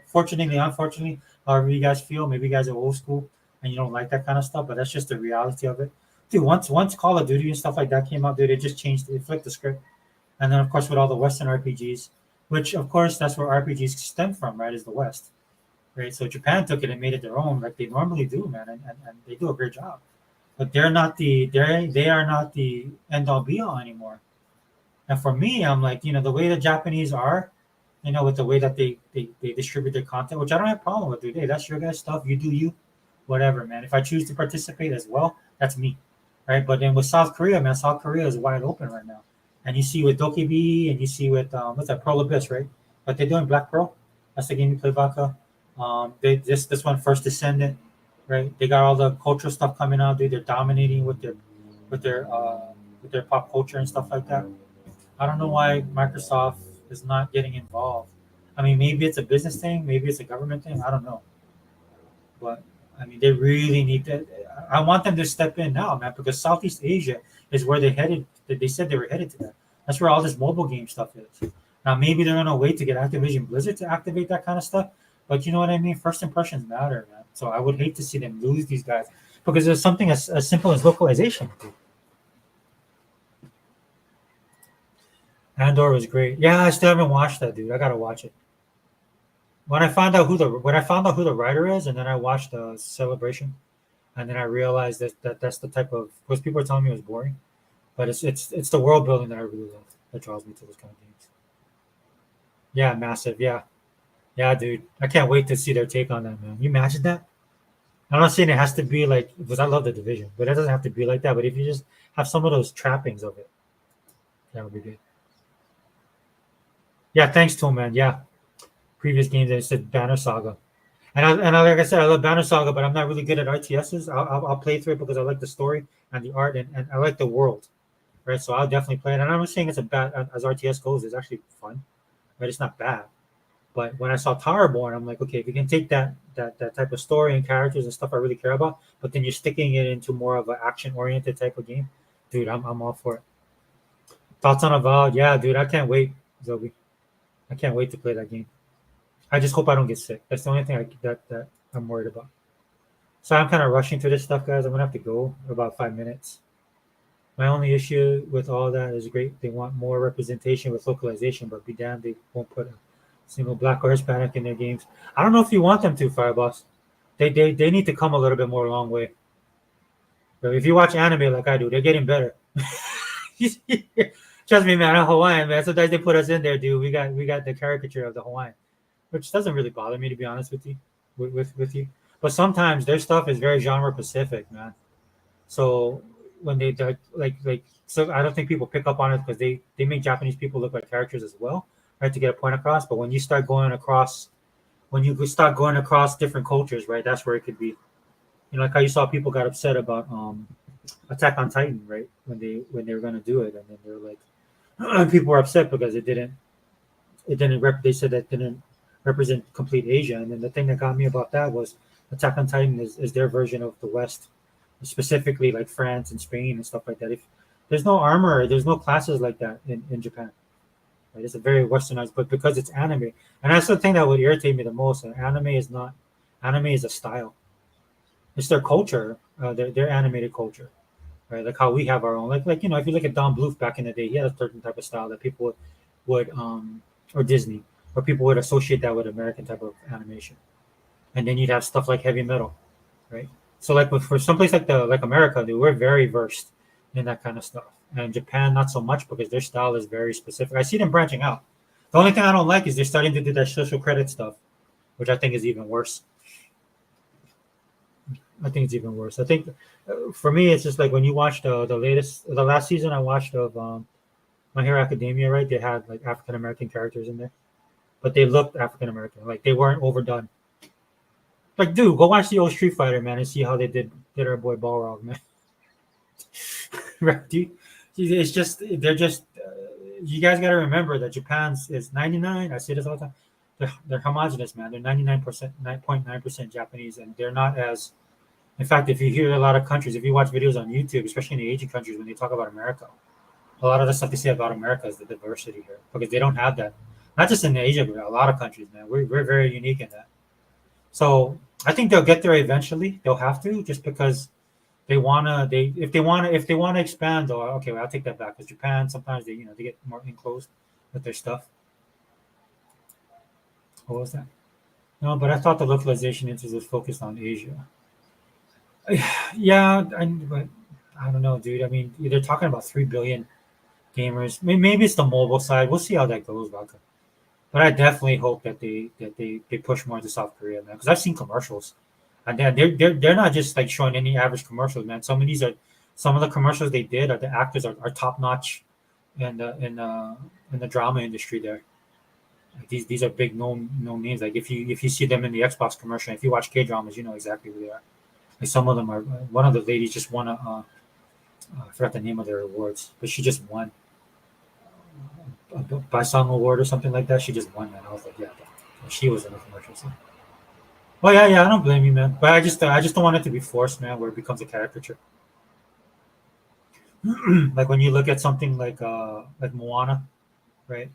Fortunately, unfortunately, however you guys feel, maybe you guys are old school and you don't like that kind of stuff, but that's just the reality of it. Dude, once Call of Duty and stuff like that came out, dude, it just changed. It flipped the script. And then, of course, with all the Western RPGs, which, of course, that's where RPGs stem from, right, is the West. right? So Japan took it and made it their own, like they normally do, man, and they do a great job. But they are not the end all be all anymore. And for me, I'm like, the way the Japanese are, with the way that they distribute their content, which I don't have a problem with, dude. Hey, that's your guys' stuff. You do you, whatever, man. If I choose to participate as well, that's me, right? But then with South Korea, man, South Korea is wide open right now. And you see with Dokkaebi and you see with, what's that, Pearl Abyss, right? But they're doing Black Pearl. That's the game you play, Baka. This one, First Descendant, right? They got all the cultural stuff coming out, dude. They're dominating with their with their pop culture and stuff like that. I don't know why Microsoft is not getting involved. I mean, maybe it's a business thing, maybe it's a government thing. I don't know, but I mean, they really need to. I want them to step in now, man, because Southeast Asia is where they headed. They said they were headed to that. That's where all this mobile game stuff is. Now, maybe they're gonna wait to get Activision Blizzard to activate that kind of stuff, but you know what I mean. First impressions matter, man. So I would hate to see them lose these guys because there's something as simple as localization. Andor was great. Yeah, I still haven't watched that, dude. I gotta watch it. When I found out who the writer is, and then I watched the celebration, and then I realized that that's the type of because people were telling me it was boring, but it's the world building that I really love that draws me to those kind of games. Yeah, massive. Yeah, yeah, dude. I can't wait to see their take on that, man. You imagine that? I'm not saying it has to be like because I love the division, but it doesn't have to be like that. But if you just have some of those trappings of it, that would be good. Yeah, thanks to him, man. Yeah, previous games I said Banner Saga. Like I said, I love Banner Saga, but I'm not really good at RTSs. I'll play through it because I like the story and the art, and I like the world, right? So I'll definitely play it. And I'm not saying it's a bad as RTS goes. It's actually fun, right? It's not bad. But when I saw Towerborn, I'm like, okay, if you can take that type of story and characters and stuff I really care about, but then you're sticking it into more of an action oriented type of game, dude, I'm all for it. Thoughts on Avowed? Yeah, dude, I can't wait, Zobi. I can't wait to play that game. I just hope I don't get sick. That's the only thing that I'm worried about. So I'm kind of rushing through this stuff, guys. I'm gonna have to go in about 5 minutes. My only issue with all that is great. They want more representation with localization, but be damned, they won't put a single black or Hispanic in their games. I don't know if you want them to, Fireboss. They need to come a little bit more a long way. But if you watch anime like I do, they're getting better. Trust me, man. I'm Hawaiian, man. Sometimes they put us in there, dude. We got the caricature of the Hawaiian, which doesn't really bother me to be honest with you, with you. But sometimes their stuff is very genre specific, man. So when like so I don't think people pick up on it because they make Japanese people look like characters as well, right, to get a point across. But when you start going across different cultures, right, that's where it could be. Like how you saw people got upset about Attack on Titan, right, when they were gonna do it, and then they were like, people were upset because they said that didn't represent complete Asia. And then the thing that got me about that was Attack on Titan is their version of the West, specifically like France and Spain and stuff like that. If there's no armor, there's no classes like that in Japan. Right? It's a very westernized, but because it's anime, and that's the thing that would irritate me the most. Anime is not anime is a style. It's their culture, their animated culture, right? Like how we have our own. Like if you look at Don Bluth back in the day, he had a certain type of style that people would or Disney, or people would associate that with American type of animation. And then you'd have stuff like heavy metal, right? So like for someplace like America, dude, we're very versed in that kind of stuff. And Japan, not so much because their style is very specific. I see them branching out. The only thing I don't like is they're starting to do that social credit stuff, which I think is even worse. I think it's even worse. I think for me, it's just like when you watch the last season I watched of My Hero Academia, right? They had like African American characters in there, but they looked African American. Like they weren't overdone. Like, dude, go watch the old Street Fighter, man, and see how they did our boy Balrog, man. Right, dude? It's just they're just. You guys got to remember that Japan's is 99. I say this all the time. They're homogenous, man. They're 99%, 9.9% Japanese, and they're not as. In fact, if you hear a lot of countries, if you watch videos on YouTube, especially in the Asian countries, when they talk about America, a lot of the stuff they say about America is the diversity here because they don't have that. Not just in Asia, but a lot of countries, man. We're very unique in that. So I think they'll get there eventually. They'll have to just because they wanna. They if they wanna expand. Or okay, well, I'll take that back because Japan sometimes they get more enclosed with their stuff. What was that? No, but I thought the localization interest was focused on Asia. Yeah, but I don't know, dude. I mean, they're talking about 3 billion gamers. Maybe it's the mobile side. We'll see how that goes, Vodka. But I definitely hope that they push more into South Korea, man. Because I've seen commercials, and they're not just like showing any average commercials, man. Some of the commercials they did are the actors are top notch in the drama industry there. Like these are big known names. Like if you see them in the Xbox commercial, if you watch K dramas, you know exactly who they are. Like some of them are. One of the ladies just won I forgot the name of their awards, but she just won by song award or something like that. She just won that. I was like, yeah, she was in the commercial. So. Well, yeah, yeah, I don't blame you, man. But I just don't want it to be forced, man, where it becomes a caricature. Like when you look at something like Moana, right?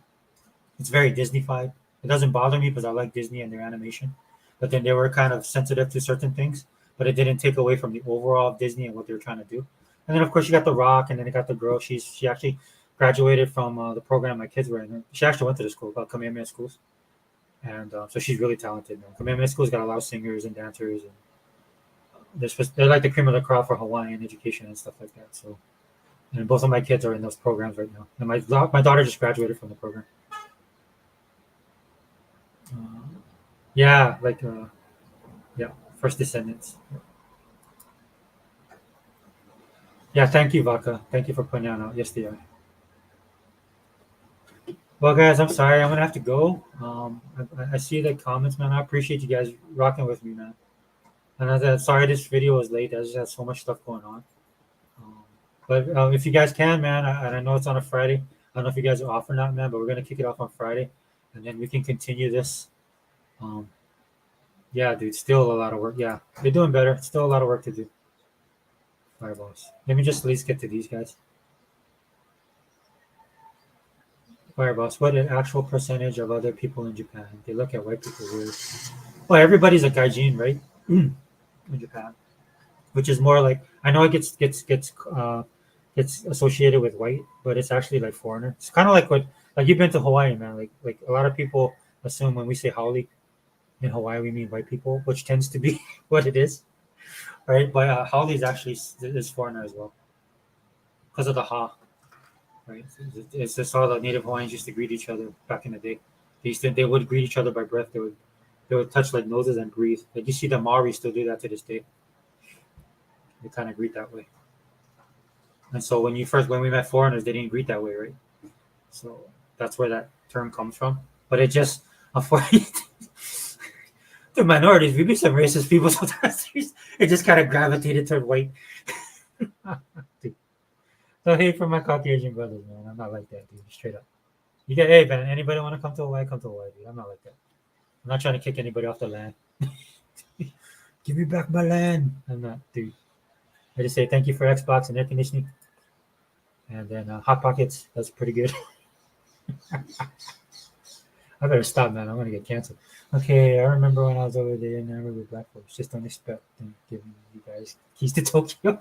It's very Disneyfied. It doesn't bother me because I like Disney and their animation, but then they were kind of sensitive to certain things, but it didn't take away from the overall of Disney and what they were trying to do. And then of course you got The Rock, and then you got the girl. She actually graduated from the program my kids were in. She actually went to the school called Kamehameha Schools, and so she's really talented. Man. Kamehameha Schools got a lot of singers and dancers, and they're like the cream of the crop for Hawaiian education and stuff like that. So, and both of my kids are in those programs right now, and my daughter just graduated from the program. Uh, yeah, yeah, First Descendants. Yeah, thank you, Vaka. Thank you for putting that out. Yes, they are. Well, guys, I'm sorry. I'm gonna have to go. I see the comments, man. I appreciate you guys rocking with me, man. And sorry this video was late. I just had so much stuff going on. Um, but if you guys can, man, and I know it's on a Friday. I don't know if you guys are off or not, man. But we're gonna kick it off on Friday, and then we can continue this. Um, yeah, dude, still a lot of work. Yeah, they're doing better. Still a lot of work to do. Fireballs. Let me just at least get to these guys. Fireballs. What an actual percentage of other people in Japan? They look at white people weird. Well, everybody's a gaijin, right? In Japan, which is more like I know it gets associated with white, but it's actually like foreigner. It's kind of like what like you've been to Hawaii, man. Like a lot of people assume when we say haole in Hawaii we mean white people, which tends to be what it is, right? But haole is actually is foreigner as well because of the ha. Right? It's just how the native Hawaiians used to greet each other back in the day. They would greet each other by breath. They would touch like noses and breathe. Like you see the Maori still do that to this day. They kind of greet that way. And so when we met foreigners, they didn't greet that way, right? So that's where that term comes from. But it just unfortunately the minorities, we be some racist people sometimes. It just kind of gravitated toward white. So hey for my Caucasian brothers, man. I'm not like that, dude. Straight up. You get hey man, anybody want to come to Hawaii, come to Hawaii, dude. I'm not like that. I'm not trying to kick anybody off the land. Give me back my land. I'm not, dude. I just say thank you for Xbox and air conditioning. And then Hot Pockets. That's pretty good. I better stop, man. I'm gonna get canceled. Okay, I remember when I was over there and I remember Black folks. Just don't expect them giving you guys keys to Tokyo.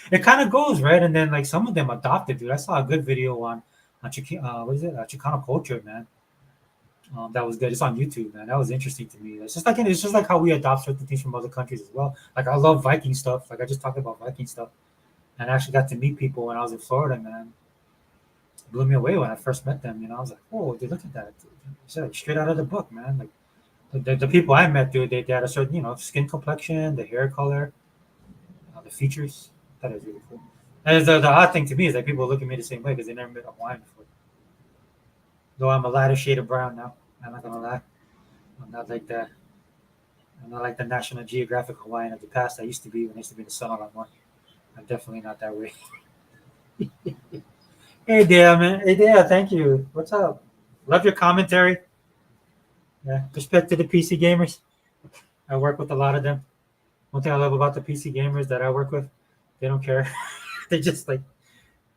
It kind of goes right, and then like some of them adopted, dude. I saw a good video on what is it? Chicano culture, man. That was good. It's on YouTube, man. That was interesting to me. It's just like how we adopt certain things from other countries as well. Like I love Viking stuff. Like I just talked about Viking stuff, and I actually got to meet people when I was in Florida, man. It blew me away when I first met them. I was like, oh, dude, look at that. It's like straight out of the book, man. Like the people I met, dude, they had a certain, skin complexion, the hair color, the features. That is really cool. And the odd thing to me is that people look at me the same way because they never met a Hawaiian before. Though I'm a lighter shade of brown now. I'm not gonna lie. I'm not like that. I'm not like the National Geographic Hawaiian of the past I used to be when I used to be in the sun a lot more. I'm definitely not that way. Hey, Dale, man. Hey, Dale, thank you. What's up? Love your commentary. Yeah, respect to the PC gamers. I work with a lot of them. One thing I love about the PC gamers that I work with, they don't care. they just like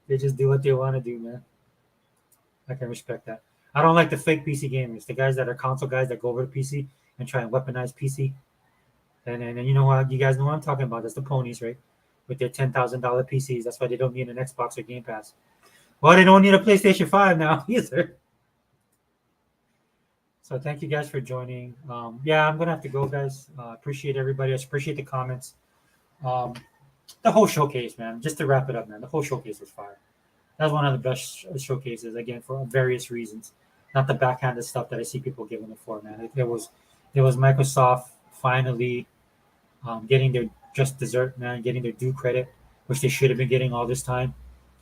they just do what they want to do, man. I can respect that. I don't like the fake PC gamers, the guys that are console guys that go over to PC and try and weaponize PC. And you know what? You guys know what I'm talking about. That's the ponies, right? With their $10,000 PCs. That's why they don't need an Xbox or Game Pass. Well, they don't need a PlayStation 5 now either. So thank you guys for joining. Yeah, I'm gonna have to go, guys. Appreciate everybody. I appreciate the comments. Um, the whole showcase, man. Just to wrap it up, man. The whole showcase was fire. That was one of the best showcases, again, for various reasons. Not the backhanded stuff that I see people giving it for, man. It was Microsoft finally getting their just dessert, man, getting their due credit, which they should have been getting all this time,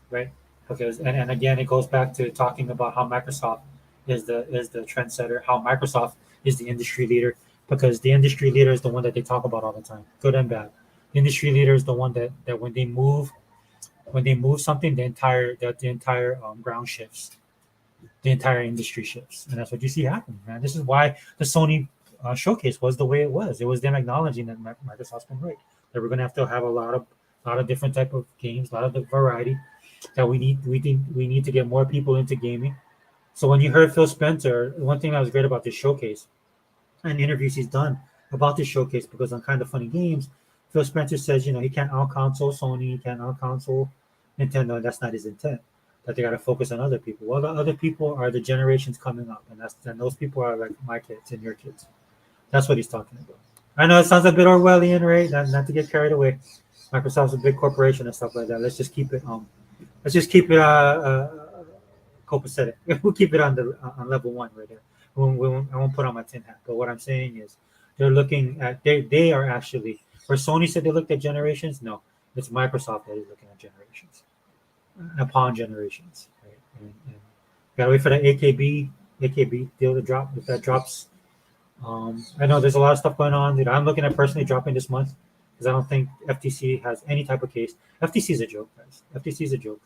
right? Because and again, it goes back to talking about how Microsoft is the trendsetter, how Microsoft is the industry leader, because the industry leader is the one that they talk about all the time, good and bad. The industry leader is the one that when they move something, the entire ground shifts, the entire industry shifts, and that's what you see happening, man. This is why the Sony showcase was the way it was. It was them acknowledging that Microsoft's been right. That we're gonna have a lot of different type of games, a lot of the variety that we need. We think we need to get more people into gaming. So when you heard Phil Spencer, one thing that was great about this showcase and the interviews he's done about this showcase, because on Kind of Funny Games, Phil Spencer says, he can't out console Sony, he can't out console Nintendo, and that's not his intent. That they got to focus on other people. Well, the other people are the generations coming up, and those people are like my kids and your kids. That's what he's talking about. I know it sounds a bit Orwellian, right? Not to get carried away. Microsoft's a big corporation and stuff like that. Let's just keep it copacetic. We'll keep it on level one right there. I won't put on my tin hat. But what I'm saying is, they are actually, where Sony said they looked at generations. No, it's Microsoft that is looking at generations, upon generations. Right? And gotta wait for the AKB deal to drop. If that drops, I know there's a lot of stuff going on. Dude, I'm looking at personally dropping this month because I don't think FTC has any type of case. FTC is a joke, guys. FTC is a joke.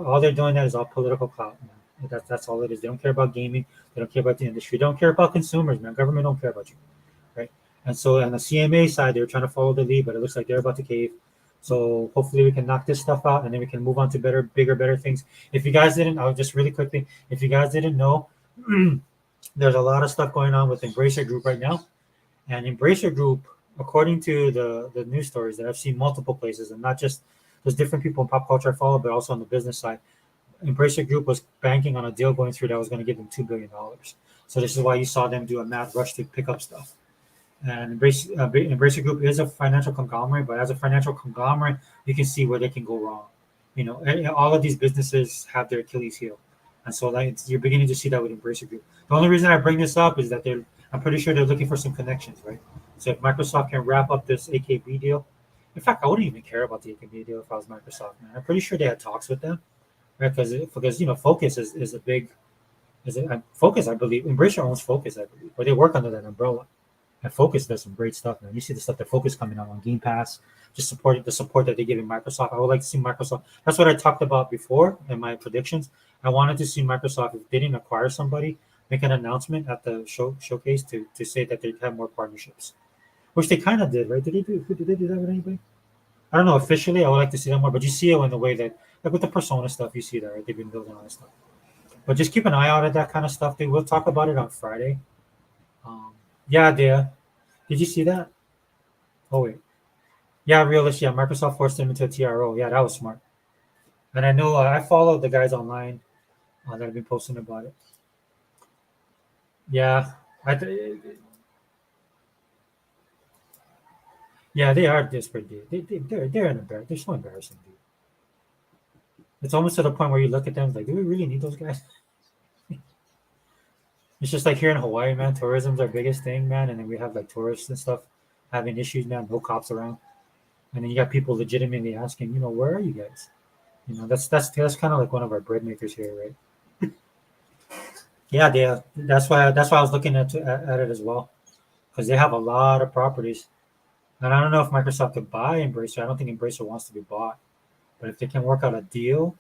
All they're doing that is all political clout, man. That's all it is. They don't care about gaming. They don't care about the industry. They don't care about consumers, man. Government don't care about you, right? And so on the CMA side, they're trying to follow the lead, but it looks like they're about to cave. So hopefully we can knock this stuff out, and then we can move on to better, bigger, better things. If you guys didn't, I'll just really quickly. If you guys didn't know, there's a lot of stuff going on with Embracer Group right now, and Embracer Group, according to the news stories that I've seen multiple places, and not just there's different people in pop culture I follow, but also on the business side. Embracer Group was banking on a deal going through that was going to give them $2 billion. So this is why you saw them do a mad rush to pick up stuff. And Embracer Group is a financial conglomerate, but as a financial conglomerate, you can see where they can go wrong. All of these businesses have their Achilles heel, and so you're beginning to see that with Embracer Group. The only reason I bring this up is that I'm pretty sure they're looking for some connections, right? So if Microsoft can wrap up this AKB deal, in fact, I wouldn't even care about the AKB deal if I was Microsoft, man. I'm pretty sure they had talks with them, right? Because Focus is a big, Focus, I believe. Embracer owns Focus, I believe, but they work under that umbrella. And Focus does some great stuff, man. You see the stuff that Focus coming out on Game Pass, just the support that they give in Microsoft. I would like to see Microsoft. That's what I talked about before in my predictions. I wanted to see Microsoft, if they didn't acquire somebody, make an announcement at the showcase to say that they have more partnerships, which they kind of did, right? Did they do that with anybody? I don't know officially. I would like to see that more, but you see it in the way that, like with the Persona stuff, you see that, right? They've been building all this stuff. But just keep an eye out at that kind of stuff. We'll talk about it on Friday. Yeah, there. Did you see that? Oh wait. Yeah, realist. Yeah, Microsoft forced them into a TRO. Yeah, that was smart. And I know I follow the guys online that have been posting about it. Yeah, yeah, they are desperate, dude. They're so embarrassing, dude. It's almost to the point where you look at them like, do we really need those guys? It's just like here in Hawaii, man. Tourism's our biggest thing, man, and then we have like tourists and stuff having issues, man. No cops around, and then you got people legitimately asking, where are you guys? That's kind of like one of our bread makers here, right? Yeah, that's why I was looking at it as well, because they have a lot of properties, and I don't know if Microsoft could buy Embracer. I don't think Embracer wants to be bought, but if they can work out a deal,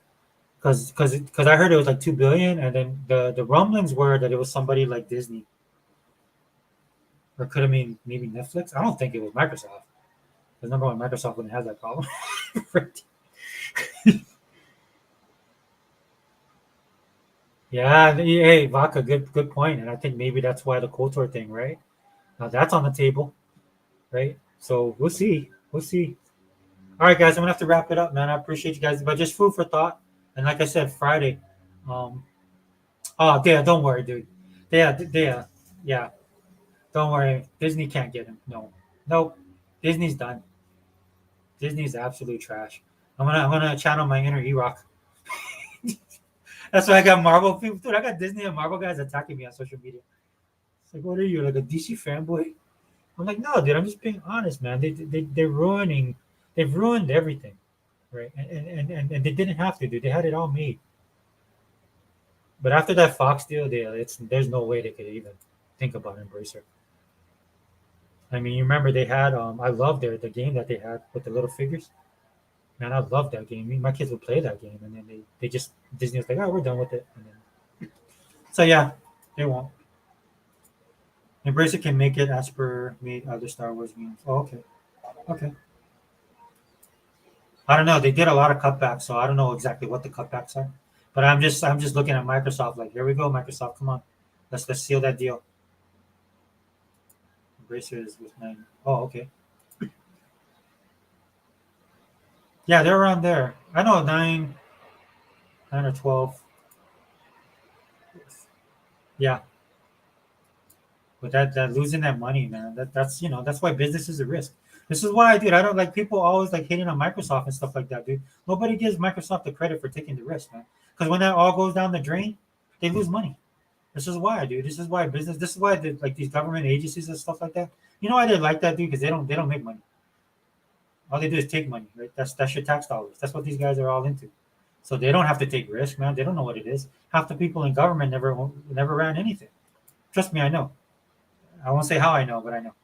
because I heard it was like 2 billion, and then the rumblings were that it was somebody like Disney, or could have been maybe Netflix. I don't think it was Microsoft. Because number one, Microsoft wouldn't have that problem. Yeah, hey, Vaca, good point, and I think maybe that's why the Kotor thing, right? Now that's on the table, right? So we'll see. All right, guys, I'm gonna have to wrap it up, man. I appreciate you guys, but just food for thought. And like I said, Friday. Oh, yeah, don't worry, dude. Yeah. Don't worry, Disney can't get him. No, nope. Disney's done. Disney's absolute trash. I'm gonna channel my inner E-Rock. That's why I got Marvel people. Dude, I got Disney and Marvel guys attacking me on social media. It's like, what are you, like a DC fanboy? I'm like, no, dude. I'm just being honest, man. They're ruining. They've ruined everything, right? And they didn't have to, dude. They had it all made. But after that Fox deal, there's no way they could even think about Embracer. I mean, you remember they had I love the game that they had with the little figures. Man, I love that game. My kids would play that game, and then they just Disney was like, oh, we're done with it. And then, so yeah, they won't. Embracer can make it as per made other Star Wars games. Oh, okay, okay. I don't know. They did a lot of cutbacks, so I don't know exactly what the cutbacks are. But I'm just looking at Microsoft like, here we go, Microsoft, come on, let's seal that deal. Embracer is with 9. Oh, okay. Yeah, they're around there. I know 9 or 12. Yeah, but that losing that money, man, that's that's why business is a risk. This is why, dude, I don't like people always like hating on Microsoft and stuff like that, dude. Nobody gives Microsoft the credit for taking the risk, man. Because when that all goes down the drain, they lose money. This is why, dude. This is why business. This is why like these government agencies and stuff like that. You know why they like that, dude? Because they don't make money. All they do is take money, right? That's your tax dollars. That's what these guys are all into. So they don't have to take risk, man. They don't know what it is. Half the people in government never ran anything. Trust me, I know. I won't say how I know, but I know.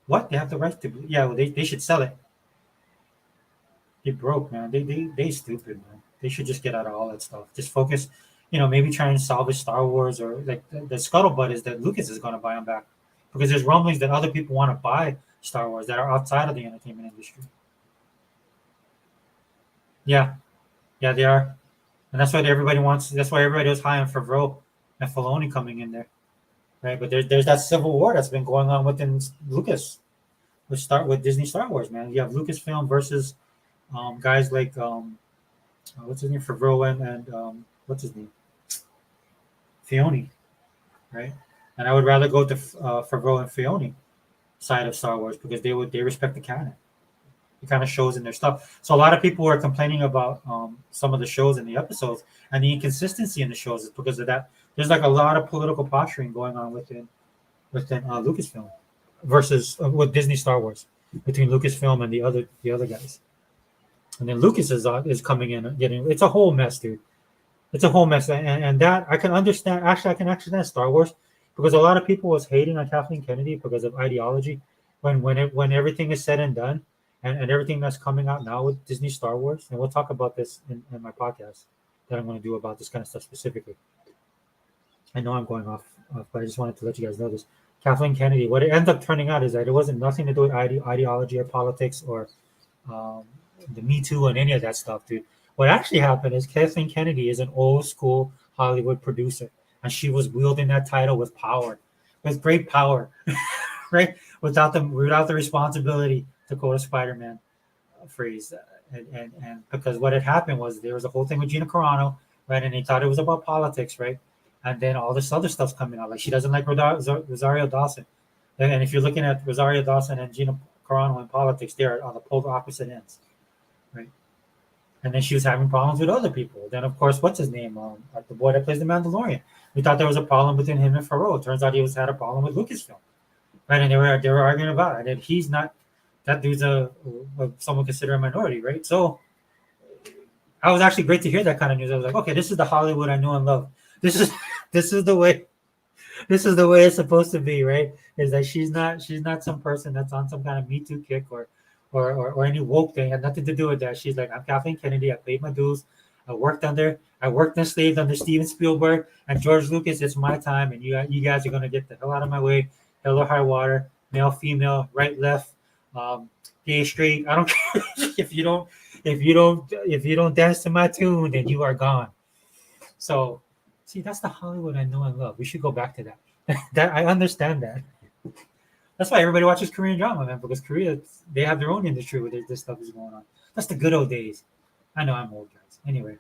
What? They have the right to? Yeah, well, they should sell it. They broke, man. They stupid, man. They should just get out of all that stuff. Just focus. Maybe try and salvage Star Wars, or like the scuttlebutt is that Lucas is going to buy them back because there's rumblings that other people want to buy Star Wars that are outside of the entertainment industry. Yeah, yeah, they are, and that's what everybody wants. That's why everybody was high on Favreau and Filoni coming in there, right? But there's that civil war that's been going on within Lucas. Let's start with Disney Star Wars, man. You have Lucasfilm versus guys like what's his name, Favreau and what's his name, Fioni, right? And I would rather go to Favreau and Fioni side of Star Wars because they respect the canon. It kind of shows in their stuff. So a lot of people were complaining about some of the shows and the episodes and the inconsistency in the shows is because of that. There's like a lot of political posturing going on within Lucasfilm versus with Disney Star Wars between Lucasfilm and the other guys. And then Lucas is coming in and getting it's a whole mess, dude. It's a whole mess, and that I can understand. Actually, I can understand Star Wars because a lot of people was hating on Kathleen Kennedy because of ideology. When everything is said and done, and everything that's coming out now with Disney Star Wars, and we'll talk about this in my podcast that I'm going to do about this kind of stuff specifically. I know I'm going off, but I just wanted to let you guys know this. Kathleen Kennedy, what it ends up turning out is that it wasn't nothing to do with ideology or politics or um, the Me Too and any of that stuff, dude. What actually happened is Kathleen Kennedy is an old school Hollywood producer, and she was wielding that title with power, with great power, right? Without the responsibility to quote a Spider-Man phrase, and because what had happened was there was a whole thing with Gina Carano, right? And they thought it was about politics, right? And then all this other stuff's coming out, like she doesn't like Rosario Dawson, and if you're looking at Rosario Dawson and Gina Carano in politics, they're on the polar opposite ends, right? And then she was having problems with other people. Then, of course, what's his name? The boy that plays the Mandalorian. We thought there was a problem between him and Favreau. It turns out he had a problem with Lucasfilm, right? And they were arguing about it. And he's not that dude's a someone considered a minority, right? So I was actually great to hear that kind of news. I was like, okay, this is the Hollywood I know and love. This is this is the way it's supposed to be, right? Is that she's not some person that's on some kind of Me Too kick or any woke thing. It had nothing to do with that. She's like, I'm Kathleen Kennedy. I paid my dues. I worked and slaved under Steven Spielberg and George Lucas. It's my time, and you guys are gonna get the hell out of my way. Hell or high water, male, female, right, left, gay, straight. I don't care if you don't dance to my tune, then you are gone. So, see, that's the Hollywood I know and love. We should go back to that. That I understand that. That's why everybody watches Korean drama, man, because Korea they have their own industry where this stuff is going on. That's the good old days. I know I'm old, guys. Anyway,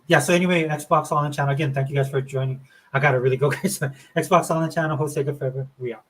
Yeah. So anyway, Xbox on the channel again. Thank you guys for joining. I gotta really go, guys. Xbox on the channel. Jose Forever. We out.